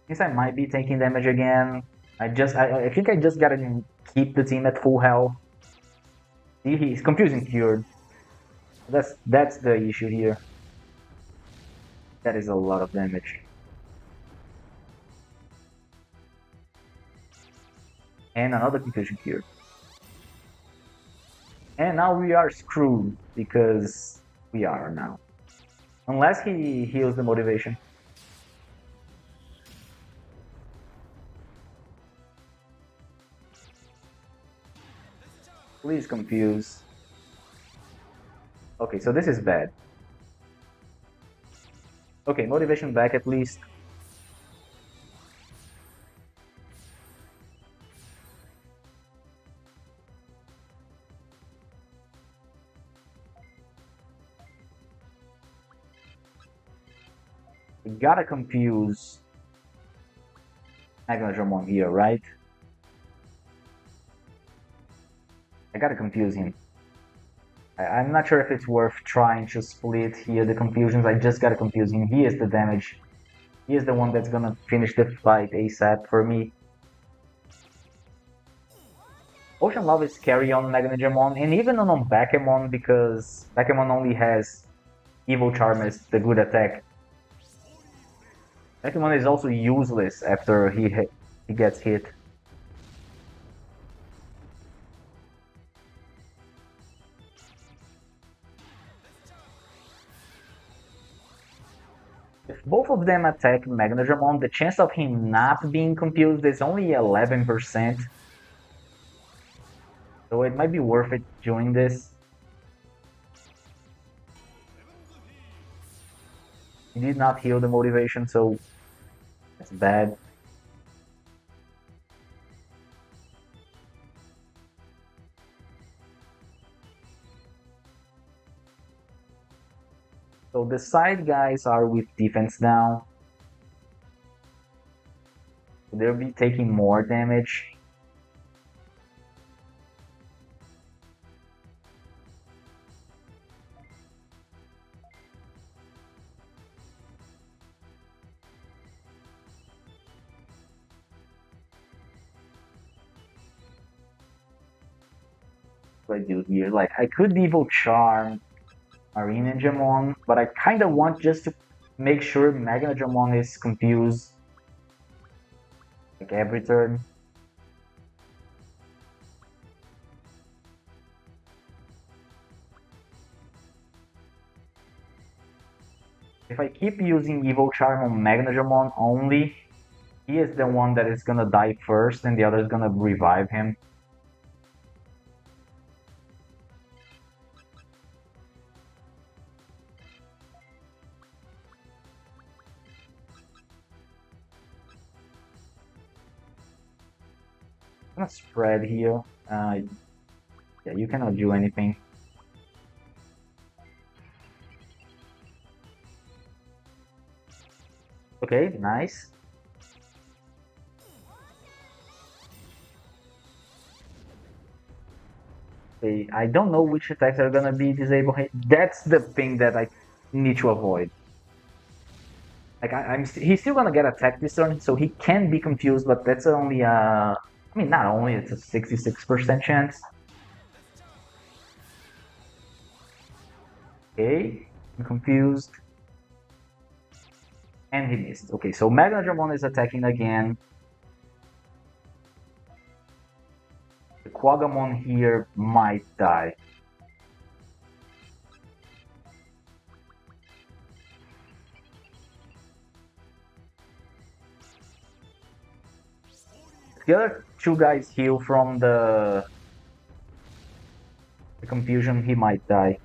Since I might be taking damage again, I think I just gotta keep the team at full health. See, he's confusing cured. That's the issue here. That is a lot of damage. And another confusion cure. And now we are screwed, because we are now. Unless he heals the motivation. Please confuse. Okay, so this is bad. Okay, motivation back at least. We gotta confuse Magnadramon here, right? I gotta confuse him. I'm not sure if it's worth trying to split here the confusions. I just gotta confuse him. He is the damage. He is the one that's gonna finish the fight ASAP for me. Ocean Lava is carry on Magnadramon, and even on Bakemon, because Bakemon only has Evil Charm as the good attack. Bakemon is also useless after he gets hit. If both of them attack Magnadramon, the chance of him not being confused is only 11%. So it might be worth it doing this. He did not heal the motivation, so that's bad. So the side guys are with defense now. They'll be taking more damage. What I do here? Like, I could Evil Charm Marine Ninjamon, but I kind of want just to make sure Magnadramon is confused like every turn. If I keep using Evil Charm on Magnadramon only, he is the one that is gonna die first and the other is gonna revive him. I'm gonna spread here. Yeah, you cannot do anything. Okay, nice. Okay, I don't know which attacks are gonna be disabled. That's the thing that I need to avoid. Like he's still gonna get attacked this turn, so he can be confused, but that's only I mean, not only, it's a 66% chance. Okay, I'm confused. And he missed. Okay, so Magnadramon is attacking again. The Quagamon here might die. If the other two guys heal from the confusion, he might die.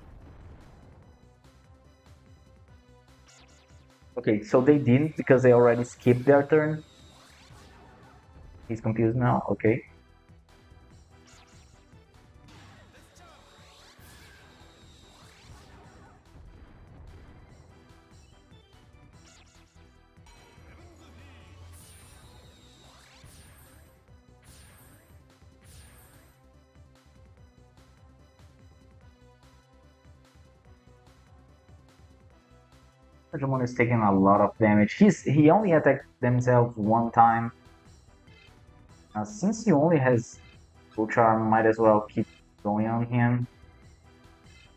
Okay, so they didn't because they already skipped their turn. He's confused now, okay. Digimon is taking a lot of damage. He only attacked themselves one time. Since he only has full charm, might as well keep going on him.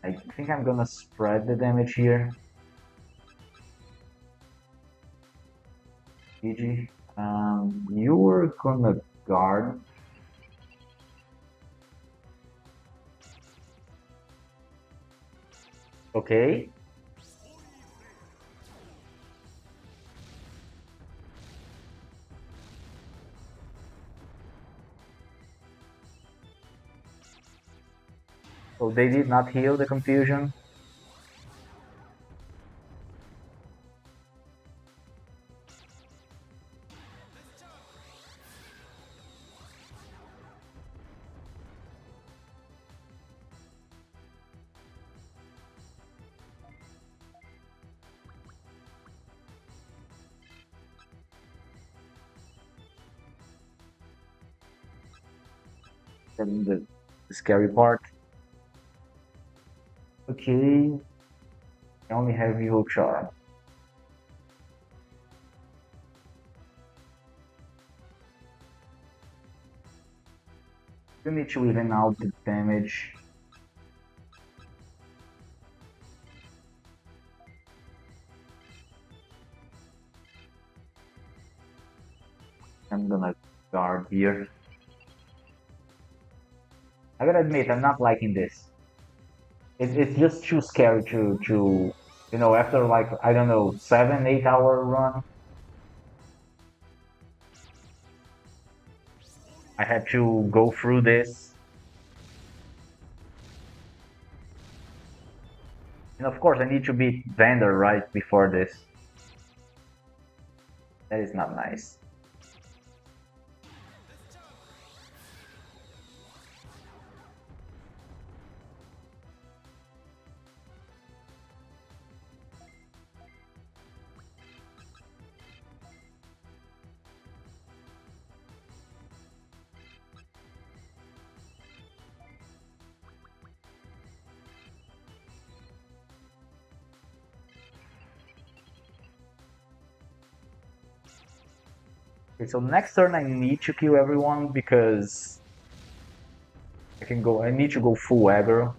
I think I'm gonna spread the damage here. GG. You were gonna guard. Okay. So they did not heal the confusion. Then the scary part. Okay. I only have evil charm. You need to even out the damage. I'm gonna guard here. I gotta admit, I'm not liking this. It's just too scary to you know, after like, I don't know, 7, 8 hour run, I had to go through this. And of course, I need to beat Vander right before this. That is not nice. Okay, so next turn I need to kill everyone because I need to go full aggro.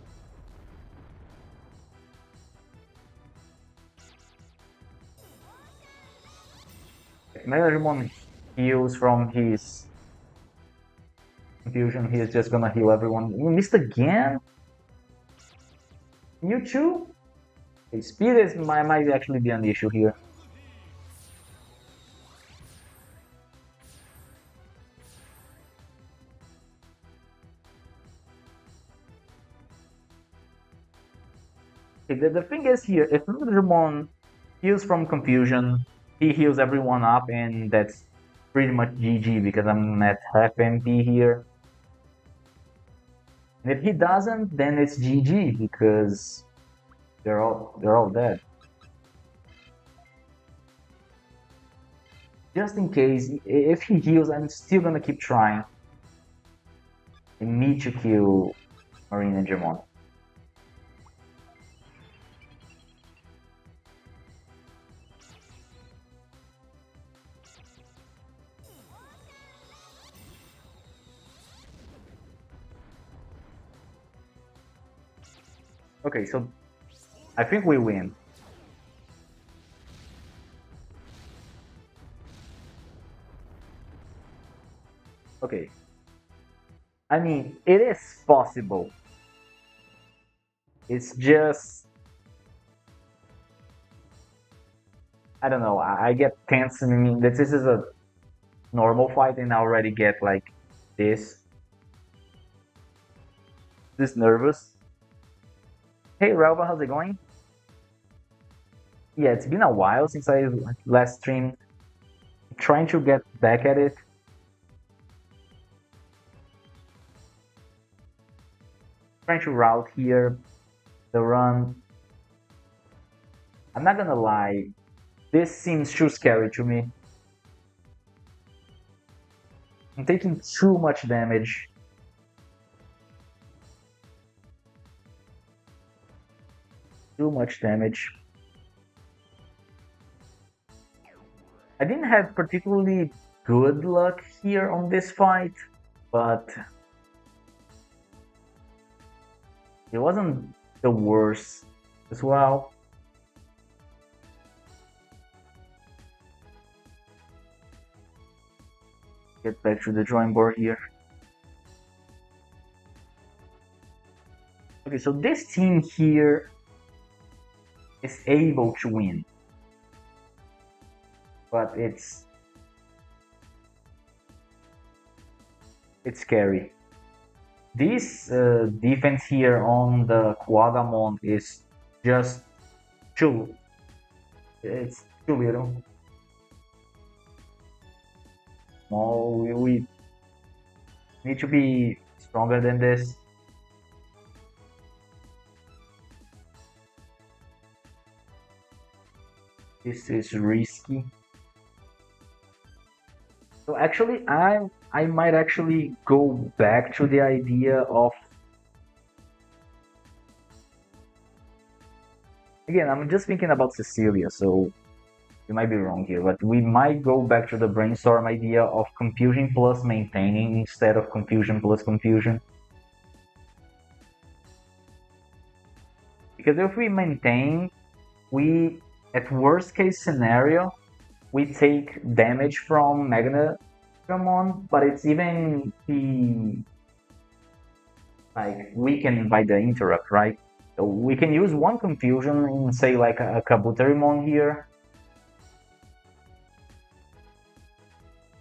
If Megarimon heals from his confusion, he is just gonna heal everyone. You missed again? You too? Okay, speed might actually be an issue here. Okay, the thing is here, if Megarimon heals from confusion, he heals everyone up, and that's pretty much GG because I'm at half MP here. And if he doesn't, then it's GG because they're all dead. Just in case, if he heals, I'm still gonna keep trying. I need to kill Marine and Jamon. Okay, so I think we win. Okay. I mean, it is possible. It's just, I don't know. I get tense. I mean, this is a normal fight, and I already get like this, this nervous. Hey, Ralva, how's it going? Yeah, it's been a while since I last streamed. Trying to get back at it. Trying to route here the run. I'm not gonna lie, this seems too scary to me. I'm taking too much damage. Too much damage. I didn't have particularly good luck here on this fight, but it wasn't the worst as well. Get back to the drawing board here. Okay, so this team here is able to win, but it's scary. This defense here on the Quagamon is just too, it's too little. Small, we need to be stronger than this. This is risky. So actually, I might actually go back to the idea of, again, I'm just thinking about Cecilia, so you might be wrong here, but we might go back to the brainstorm idea of confusion plus maintaining instead of confusion plus confusion. Because if we maintain, we, at worst case scenario, we take damage from Magnadramon, but it's even the like weakened by the interrupt, right? So we can use one confusion in, say, like a Kabuterimon here.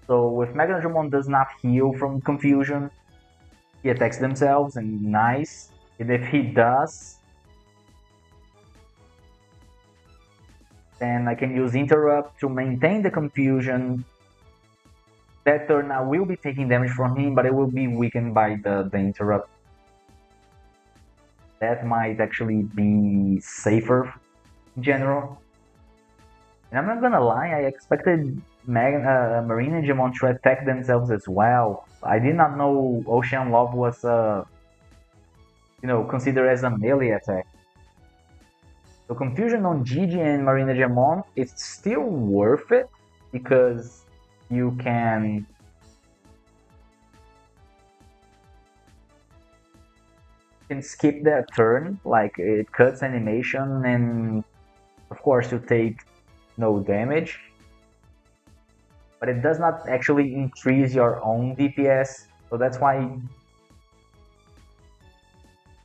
So if Magnadramon does not heal from confusion, he attacks themselves, and nice. And if he does, then I can use interrupt to maintain the confusion. That turn I will be taking damage from him, but it will be weakened by the interrupt. That might actually be safer in general. And I'm not gonna lie, I expected Marinegimon to attack themselves as well. I did not know Ocean Love was considered as a melee attack. So confusion on Gigi and Marinegimon, it's still worth it because you can skip that turn, like it cuts animation, and of course you take no damage, but it does not actually increase your own DPS, so that's why.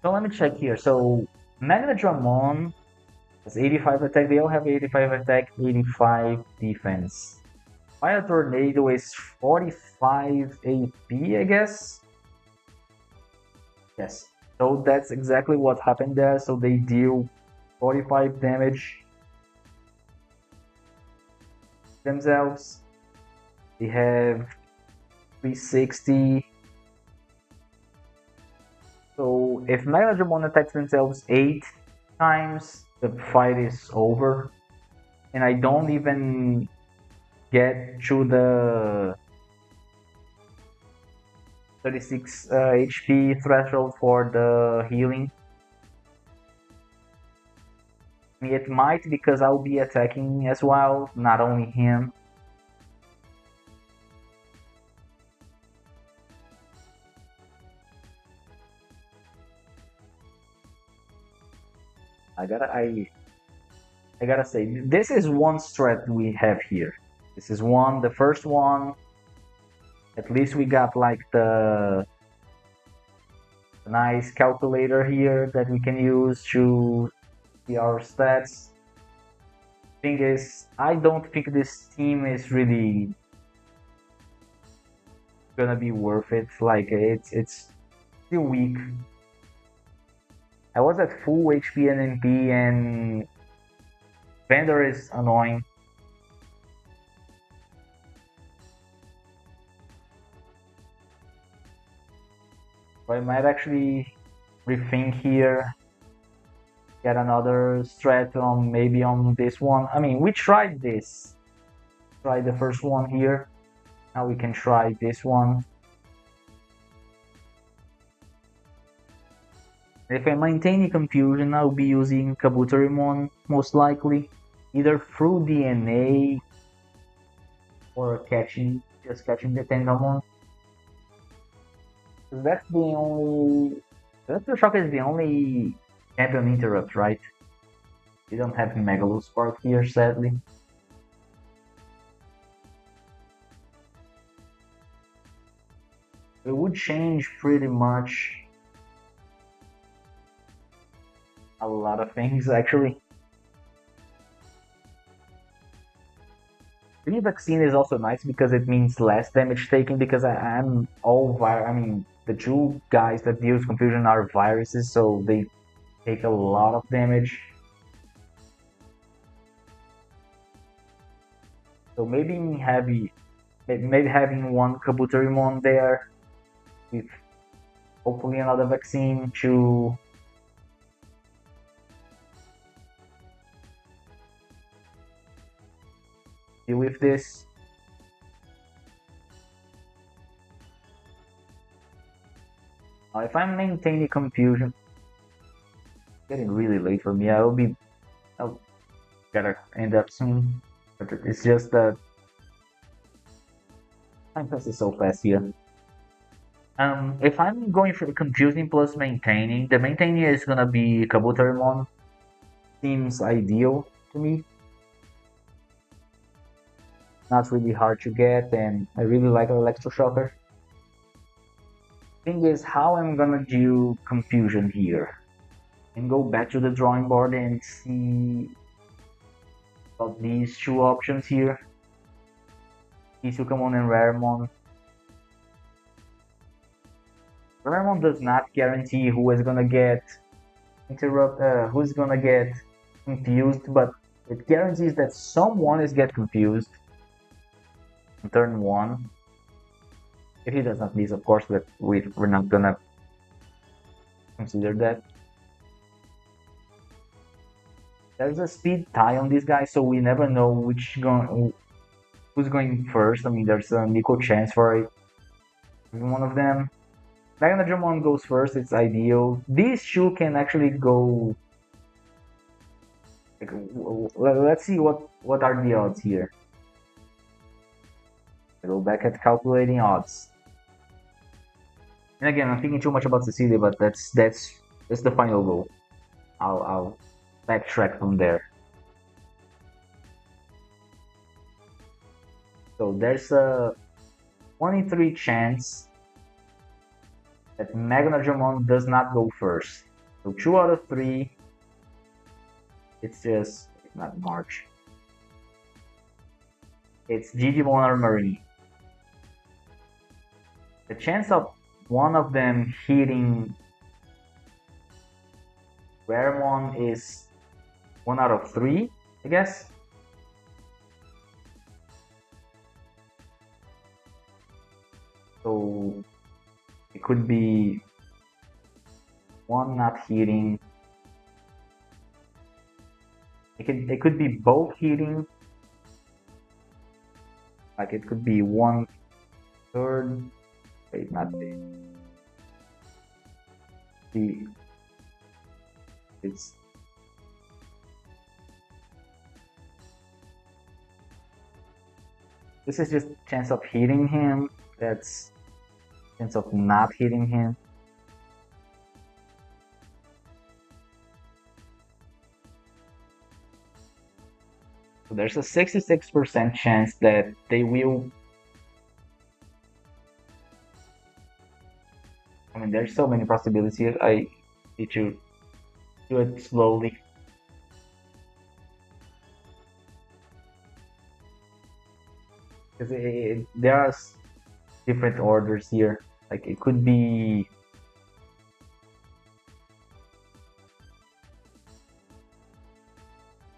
So let me check here. So Magnadramon has 85 attack, they all have 85 attack, 85 defense. Fire Tornado is 45 AP, I guess. Yes, so that's exactly what happened there. So they deal 45 damage themselves. They have 360. So if Magnadramon attacks themselves 8 times, the fight is over. And I don't even get to the 36 HP threshold for the healing. It might, because I'll be attacking as well, not only him. I gotta say, this is one strat we have here. This is the first one. At least we got like the nice calculator here that we can use to see our stats. Thing is, I don't think this team is really gonna be worth it. Like it's still weak. I was at full HP and MP, and Vendor is annoying. So I might actually rethink here, get another strat on maybe on this one. I mean, we tried this. Tried the first one here. Now we can try this one. If I maintain confusion, I'll be using Kabuterimon most likely, either through DNA or just catching the Tengamon. Because that's the only. Electroshock is the only champion interrupt, right? We don't have Megalospark here, sadly. It would change pretty much a lot of things, actually. Free vaccine is also nice because it means less damage taken because I'm all I mean, the two guys that deals confusion are viruses, so they take a lot of damage. So maybe having one Kabuterimon there with hopefully another vaccine to deal with this. If I'm maintaining confusion, it's getting really late for me. I'll gotta end up soon. But it's just that time passes so fast here. If I'm going for confusing plus maintaining, the maintaining is gonna be Kabuterimon. Seems ideal to me. Not really hard to get, and I really like Electroshocker. Thing is, how I'm gonna do confusion here? And go back to the drawing board and see about these two options here. Isukamon and Raremon. Raremon does not guarantee who is gonna get who's gonna get confused, but it guarantees that someone is get confused on turn 1. If he does not miss, of course, but we're not gonna consider that. There's a speed tie on this guy, so we never know who's going first. I mean, there's an equal chance for it. One of them. Magnadramon goes first, it's ideal. These two can actually go. Like, let's see what are the odds here. I go back at calculating odds. And again, I'm thinking too much about Cecilia, but that's the final goal. I'll backtrack from there. So there's a 1 in 3 chance that Magnadramon does not go first. So 2 out of 3. It's just not March. It's Digimon or Marine. The chance of one of them hitting Raremon is 1 out of 3, I guess. So it could be one not hitting. It could be both hitting. Like it could be 1/3. Wait, not this. It's this is just chance of hitting him. That's chance of not hitting him. So there's a 66% chance that they will I mean, there's so many possibilities here. I need to do it slowly because there are different orders here. Like it could be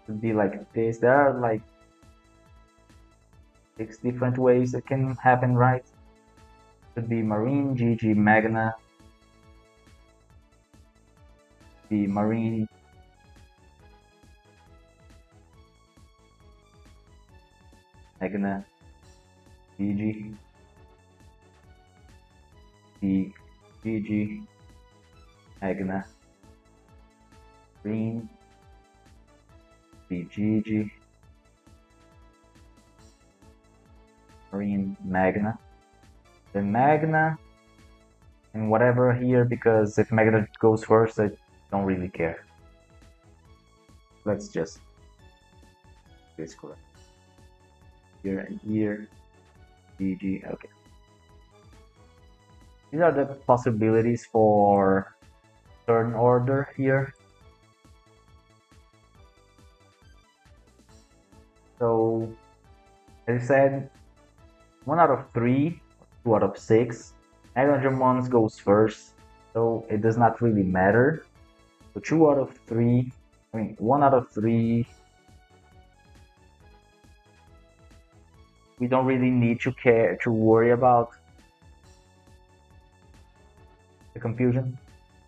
like this. There are like 6 different ways it can happen, right? Could be Marine, GG, Magna, the Marine, Magna, GG, the GG, Magna, Green, the GG, Marine, Magna, the Magna, and whatever here because if Magna goes first, I don't really care. Let's just this correct. Here and here, GG. Okay. These are the possibilities for turn order here. So, as I said, 1 out of 3, 2 out of 6. Magna goes first, so it does not really matter. So 2 out of 3, I mean 1 out of 3. We don't really need to worry about the confusion.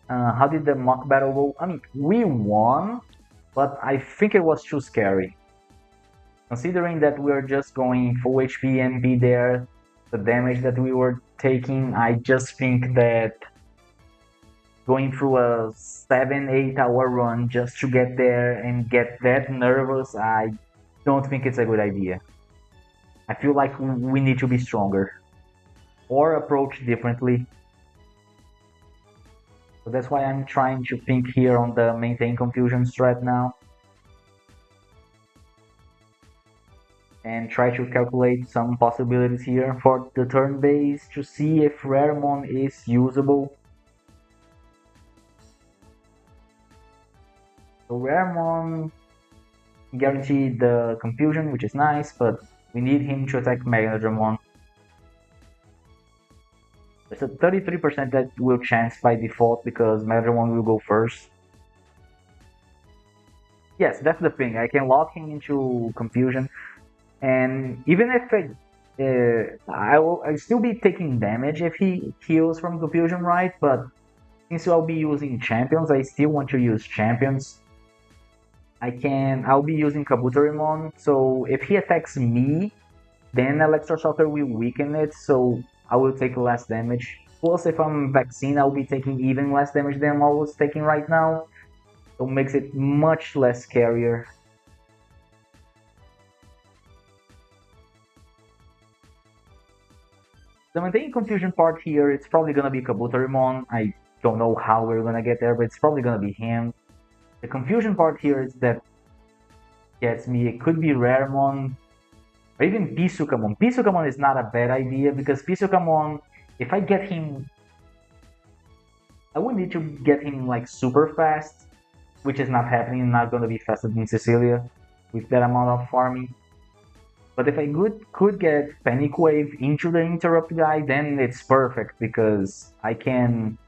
How did the mock battle go? I mean, we won, but I think it was too scary. Considering that we are just going full HP and be there, the damage that we were taking, I just think that going through a 7-8 hour run just to get there and get that nervous, I don't think it's a good idea. I feel like we need to be stronger or approach differently. So that's why I'm trying to think here on the maintain confusion strat now. And try to calculate some possibilities here for the turn base to see if Raremon is usable. So Raremon guaranteed the confusion, which is nice, but we need him to attack Megadramon. There's a 33% that will chance by default because Megadramon will go first. Yes, that's the thing. I can lock him into confusion, and even if I'll still be taking damage if he heals from confusion, right? But since I'll be using champions, I still want to use champions. I'll be using Kabutorimon, so if he attacks me, then Electroshocker will weaken it, so I will take less damage. Plus, if I'm Vaccine, I'll be taking even less damage than I was taking right now, so it makes it much less scarier. The maintaining confusion part here, it's probably gonna be Kabutorimon. I don't know how we're gonna get there, but it's probably gonna be him. The confusion part here is that gets me. It could be Raremon, or even Pisukamon. Pisukamon is not a bad idea because Pisukamon, if I get him, I would need to get him like super fast, which is not happening. Not gonna be faster than Cecilia with that amount of farming. But if I could get Panic Wave into the interrupt guy, then it's perfect because I can.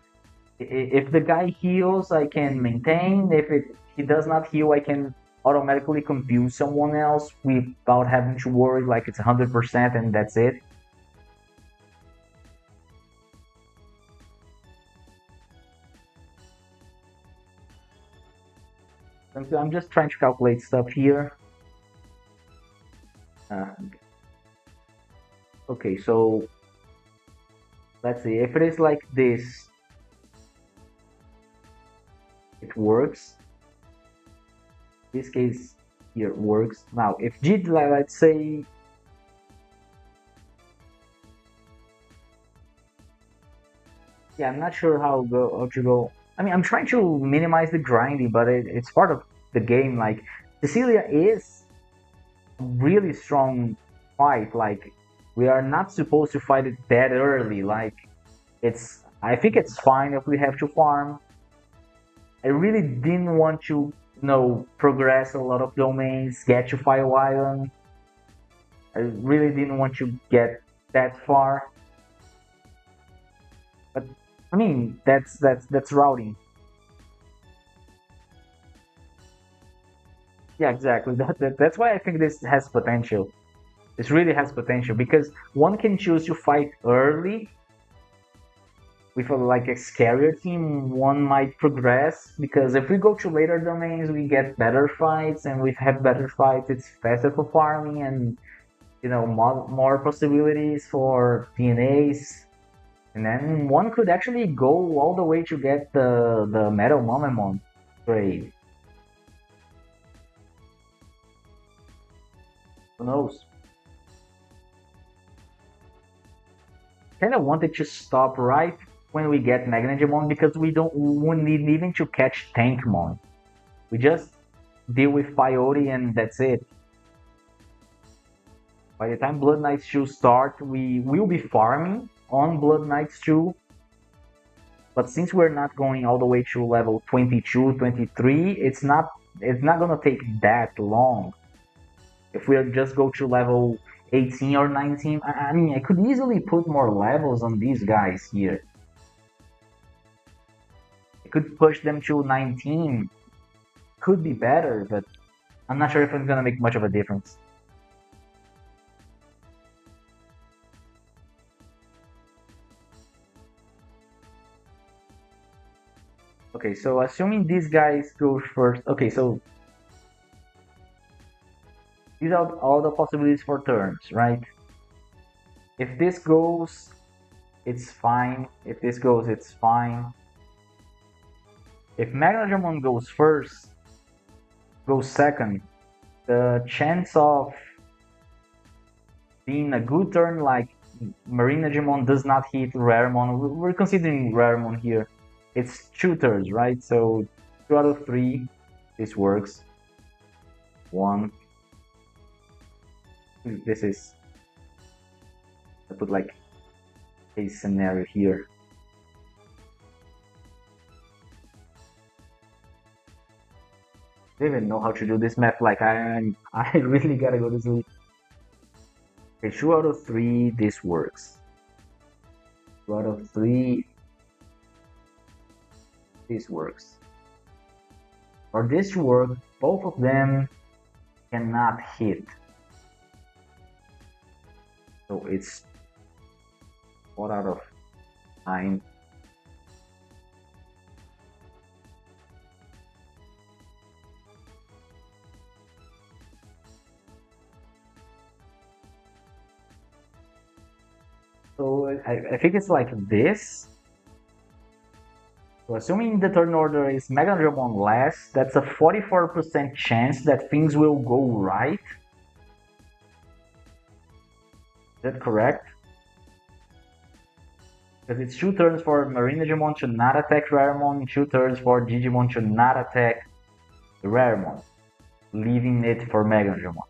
If the guy heals, I can maintain. If he does not heal, I can automatically confuse someone else without having to worry like it's 100% and that's it. I'm just trying to calculate stuff here. Okay, so let's see. If it is like this, it works. This case here works. Now, if G, let's say, yeah, I'm not sure how to go. I mean, I'm trying to minimize the grinding, but it's part of the game. Like, Cecilia is a really strong fight. Like, we are not supposed to fight it that early. Like, it's I think it's fine if we have to farm. I really didn't want to, progress a lot of domains, get to Fire Island. I really didn't want to get that far. But I mean, that's routing. Yeah, exactly. That's why I think this has potential. This really has potential because one can choose to fight early with like a scarier team. One might progress because if we go to later domains, we get better fights, and we have better fights. It's faster for farming, and more possibilities for DNAs. And then one could actually go all the way to get the Metal Momemon trade. Who knows? Kind of wanted to stop right when we get Magnanimon because we need even to catch Tankmon. We just deal with Coyote and that's it. By the time Blood Knights 2 start, we will be farming on Blood Knights 2. But since we're not going all the way to level 22, 23, it's not gonna take that long. If we just go to level 18 or 19, I mean, I could easily put more levels on these guys here. I could push them to 19. Could be better, but I'm not sure if it's gonna make much of a difference. Okay, so assuming these guys go first. Okay, so these are all the possibilities for turns, right? If this goes, it's fine. If this goes, it's fine. If Magnanimon goes first, goes second, the chance of being a good turn like Marinagimon does not hit Raremon. We're considering Raremon here. It's two turns, right? So 2 out of 3, this works. 1. This is, I put like a scenario here. I don't even know how to do this map. Like I really gotta go to sleep. Okay, 2 out of 3, this works. 2 out of 3, this works. For this to work, both of them cannot hit. So it's 4 out of 9. So I think it's like this. So assuming the turn order is Megadramon last, that's a 44% chance that things will go right. Is that correct? Because it's 2 turns for Marinagimon to not attack Raremon, 2 turns for Digimon to not attack Raremon, leaving it for Megadramon.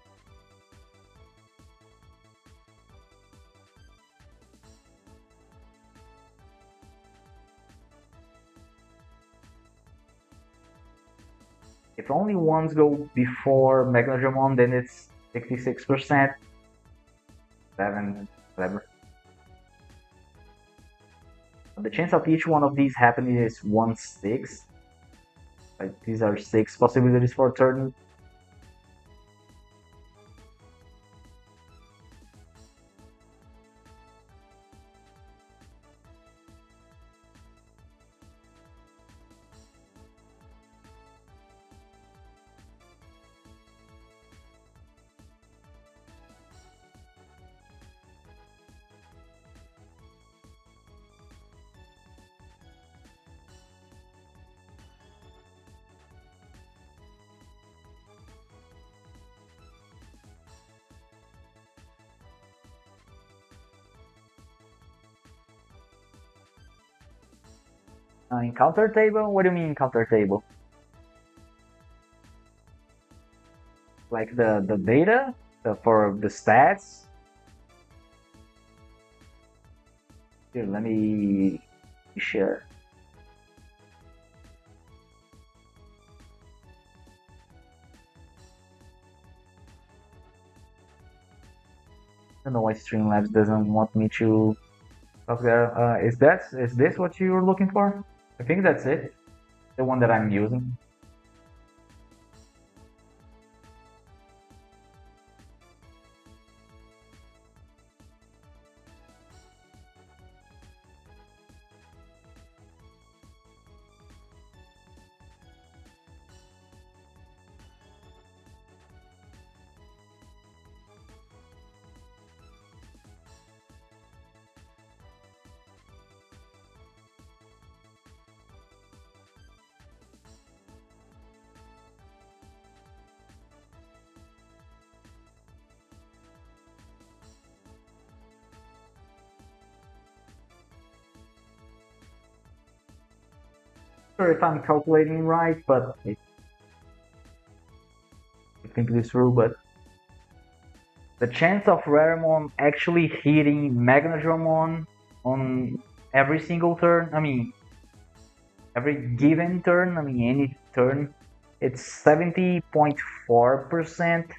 If only ones go before Megalodramon, then it's 66%. 7, whatever. The chance of each one of these happening is 1/6. Like these are 6 possibilities for turn. Encounter table? What do you mean encounter table? Like the data for the stats? Here, let me share. I don't know why Streamlabs doesn't want me to talk there. Is this what you're looking for? I think that's it. The one that I'm using. Sure if I'm calculating right, but I think this through. But the chance of Raramon actually hitting Magnadramon on every single turn, I mean, every given turn, I mean, any turn, it's 70.4%,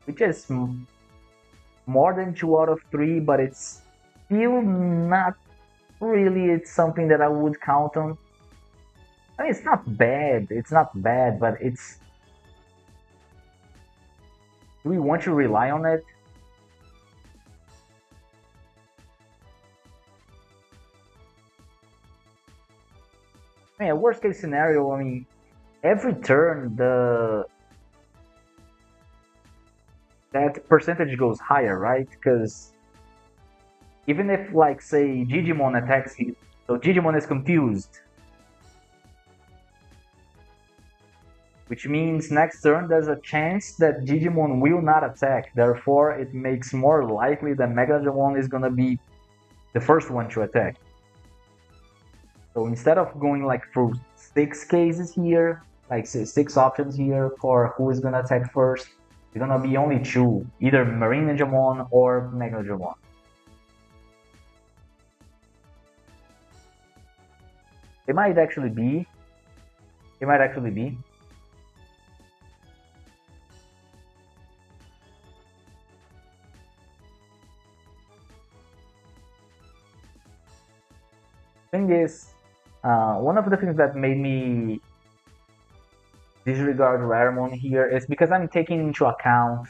which is more than 2 out of 3, but it's still not really it's something that I would count on. I mean, it's not bad, but it's, do we want to rely on it? I mean, a worst case scenario, I mean, every turn that percentage goes higher, right? Because even if, like, say, Digimon attacks you, so Digimon is confused, which means next turn there's a chance that Digimon will not attack. Therefore, it makes more likely that Megalodon is gonna be the first one to attack. So instead of going like through 6 cases here, like 6 options here for who is gonna attack first, it's gonna be only 2, either Marine Ninjamon or Megalodon. It might actually be. It might actually be. Thing is, one of the things that made me disregard Raramon here is because I'm taking into account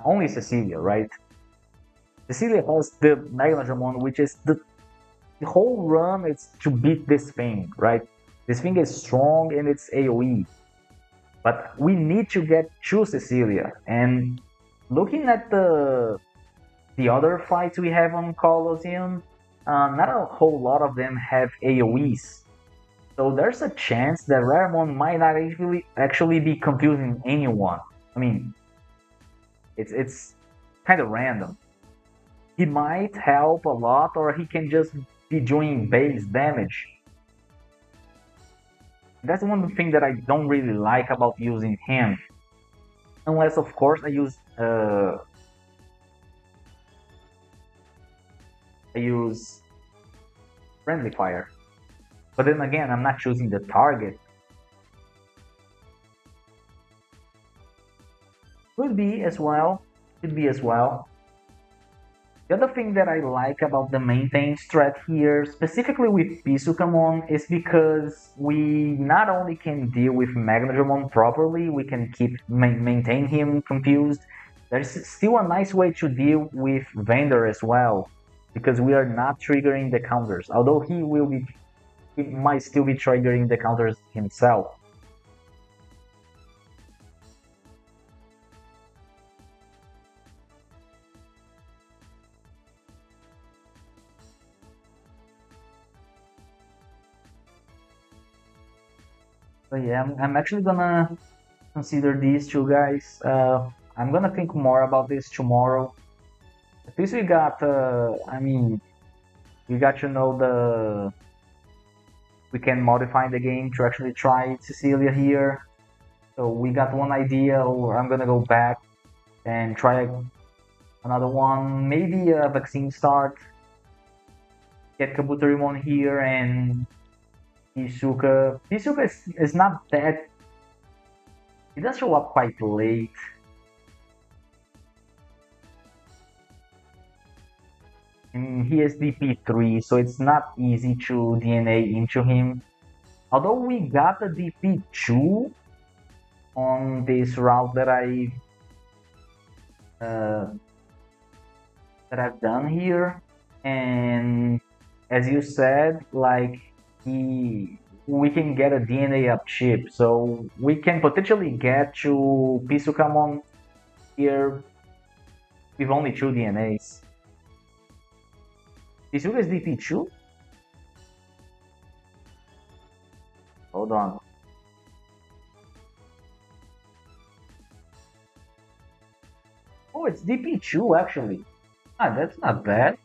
only Cecilia, right? Cecilia has the Megalodon, which is the whole run is to beat this thing, right? This thing is strong and it's AoE. But we need to get to Cecilia. And looking at the other fights we have on Colosseum, not a whole lot of them have AoEs. So there's a chance that Raramon might not actually be confusing anyone. I mean, it's kind of random. He might help a lot, or he can just be doing base damage. That's one thing that I don't really like about using him. Unless, of course, I use friendly fire. But then again, I'm not choosing the target. Could be as well. Could be as well. The other thing that I like about the maintain strat here, specifically with Pisukamon, is because we not only can deal with Magnadramon properly, we can maintain him confused. There's still a nice way to deal with Vander as well, because we are not triggering the counters, although he might still be triggering the counters himself. So yeah, I'm actually gonna consider these two guys. I'm gonna think more about this tomorrow. At least we got, I mean, we got to know we can modify the game to actually try Cecilia here. So we got one idea, or I'm gonna go back and try Another one, maybe a vaccine start. Get Kabutorimon here and Hisoka. Hisoka is not that. He does show up quite late. And he is DP3, so it's not easy to DNA into him. Although we got a DP2 on this route uh, that I've done here, and as you said, like we can get a DNA up chip, so we can potentially get to Pisukamon here with only 2 DNAs. Pisuka is DP2? Hold on. Oh, it's DP2 actually. Ah, that's not bad.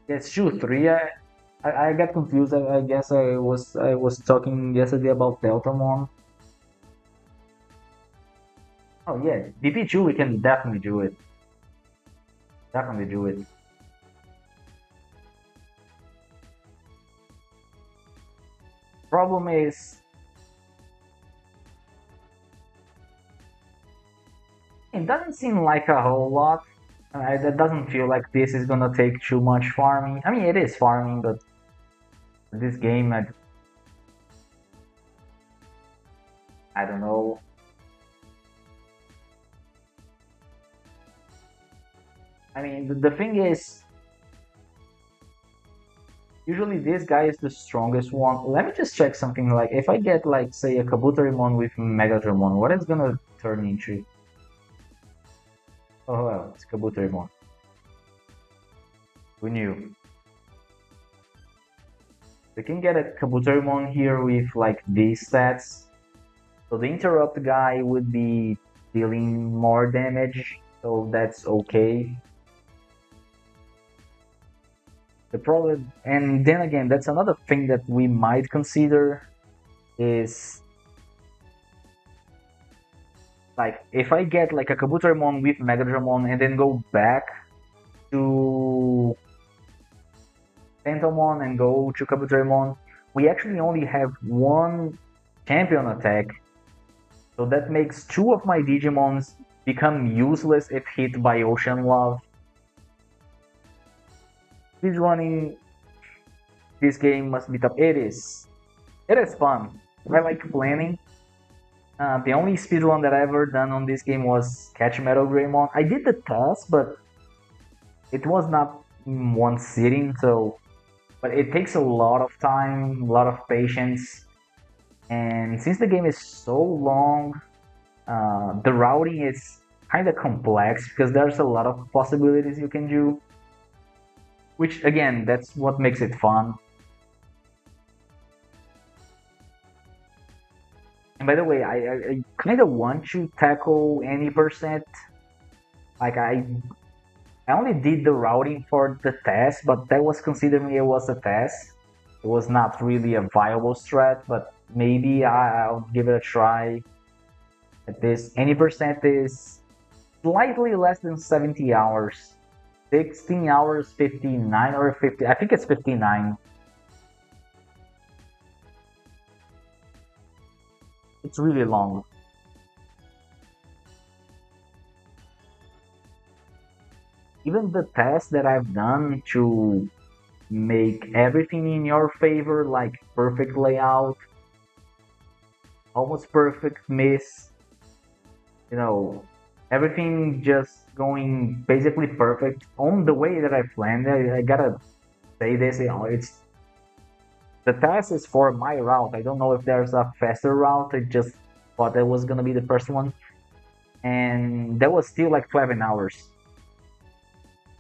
It's 2-3. I got confused. I guess I was talking yesterday about Deltamon. Oh yeah, DP2 we can definitely do it. Definitely do it. Problem is, it doesn't seem like a whole lot. That doesn't feel like this is gonna take too much farming. I mean, it is farming, but this game, I don't know. I mean, the thing is, usually this guy is the strongest one. Let me just check something. Like, if I get, like, say, a Kabutorimon with Megadramon, what is gonna turn into? Oh, well, it's Kabutorimon. We knew. We can get a Kabutorimon here with, like, these stats. So the interrupt guy would be dealing more damage, so that's okay. The problem, and then again, that's another thing that we might consider is like if I get like a Kabutorimon with Megadramon and then go back to Pentamon and go to Kabutorimon, we actually only have one champion attack. So that makes 2 of my Digimons become useless if hit by Ocean Love. Speedrunning this game must be tough. It is. It is fun. I like planning. The only speedrun that I ever done on this game was Catch Metal Greymon. I did the test, but it was not in one sitting, so but it takes a lot of time, a lot of patience, and since the game is so long, the routing is kind of complex because there's a lot of possibilities you can do, which again, that's what makes it fun. And by the way, I kind of want to tackle any percent. Like I only did the routing for the test, but that was considering it was a test. It was not really a viable strat, but maybe I'll give it a try at this. Any percent is slightly less than 70 hours. 16 hours, 59 or 50. I think it's 59. It's really long. Even the test that I've done to make everything in your favor, like perfect layout, almost perfect miss, you know, everything just going basically perfect on the way that I planned. I gotta say this, it's the task is for my route. I don't know if there's a faster route. I just thought that was gonna be the first one, and that was still like 12 hours.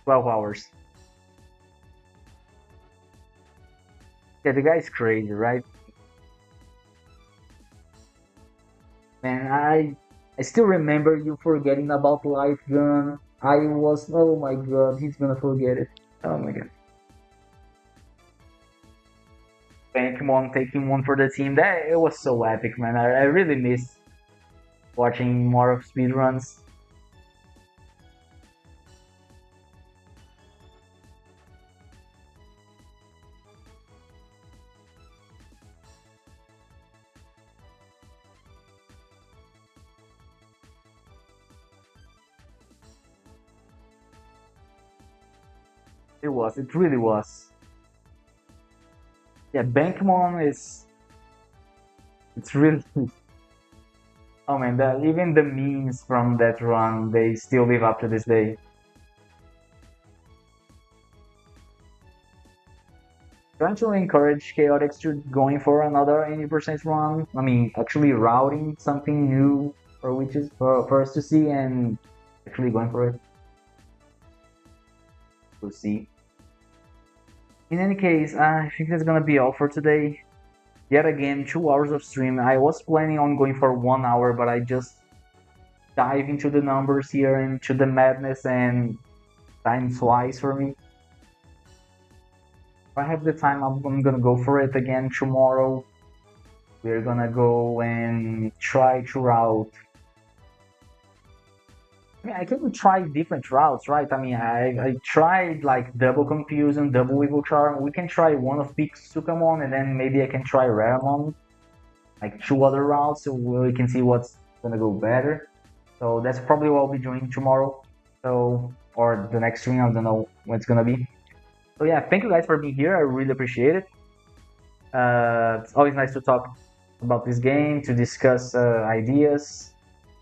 12 hours. Yeah, the guy's crazy, right? Man, I still remember you forgetting about Light Gun. I was, oh my god, he's gonna forget it. Oh my god. Thank him on taking one for the team. That it was so epic, man. I really miss watching more of speedruns. It was. It really was. Yeah, Bankmon is. It's really. Oh man, even the memes from that run, they still live up to this day. Trying to encourage Chaotix to going for another 80% run. I mean, actually routing something new for witches for us to see and actually going for it. We'll see. In any case, I think that's gonna be all for today. Yet again, 2 hours of stream. I was planning on going for 1 hour, but I just dive into the numbers here, into the madness, and time flies for me. If I have the time, I'm gonna go for it again tomorrow. We're gonna go and try to route. I mean, I can try different routes, right? I mean, I tried like double confusion, double evil charm. We can try one of Peak Sukamon, and then maybe I can try Raramon, like two other routes, so we can see what's gonna go better. So that's probably what I'll be doing tomorrow. So, or the next stream, I don't know when it's gonna be. So yeah, thank you guys for being here. I really appreciate it. It's always nice to talk about this game, to discuss ideas,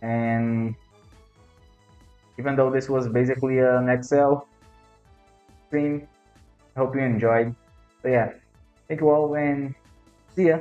and even though this was basically an Excel stream, I hope you enjoyed. So yeah, thank you all and see ya.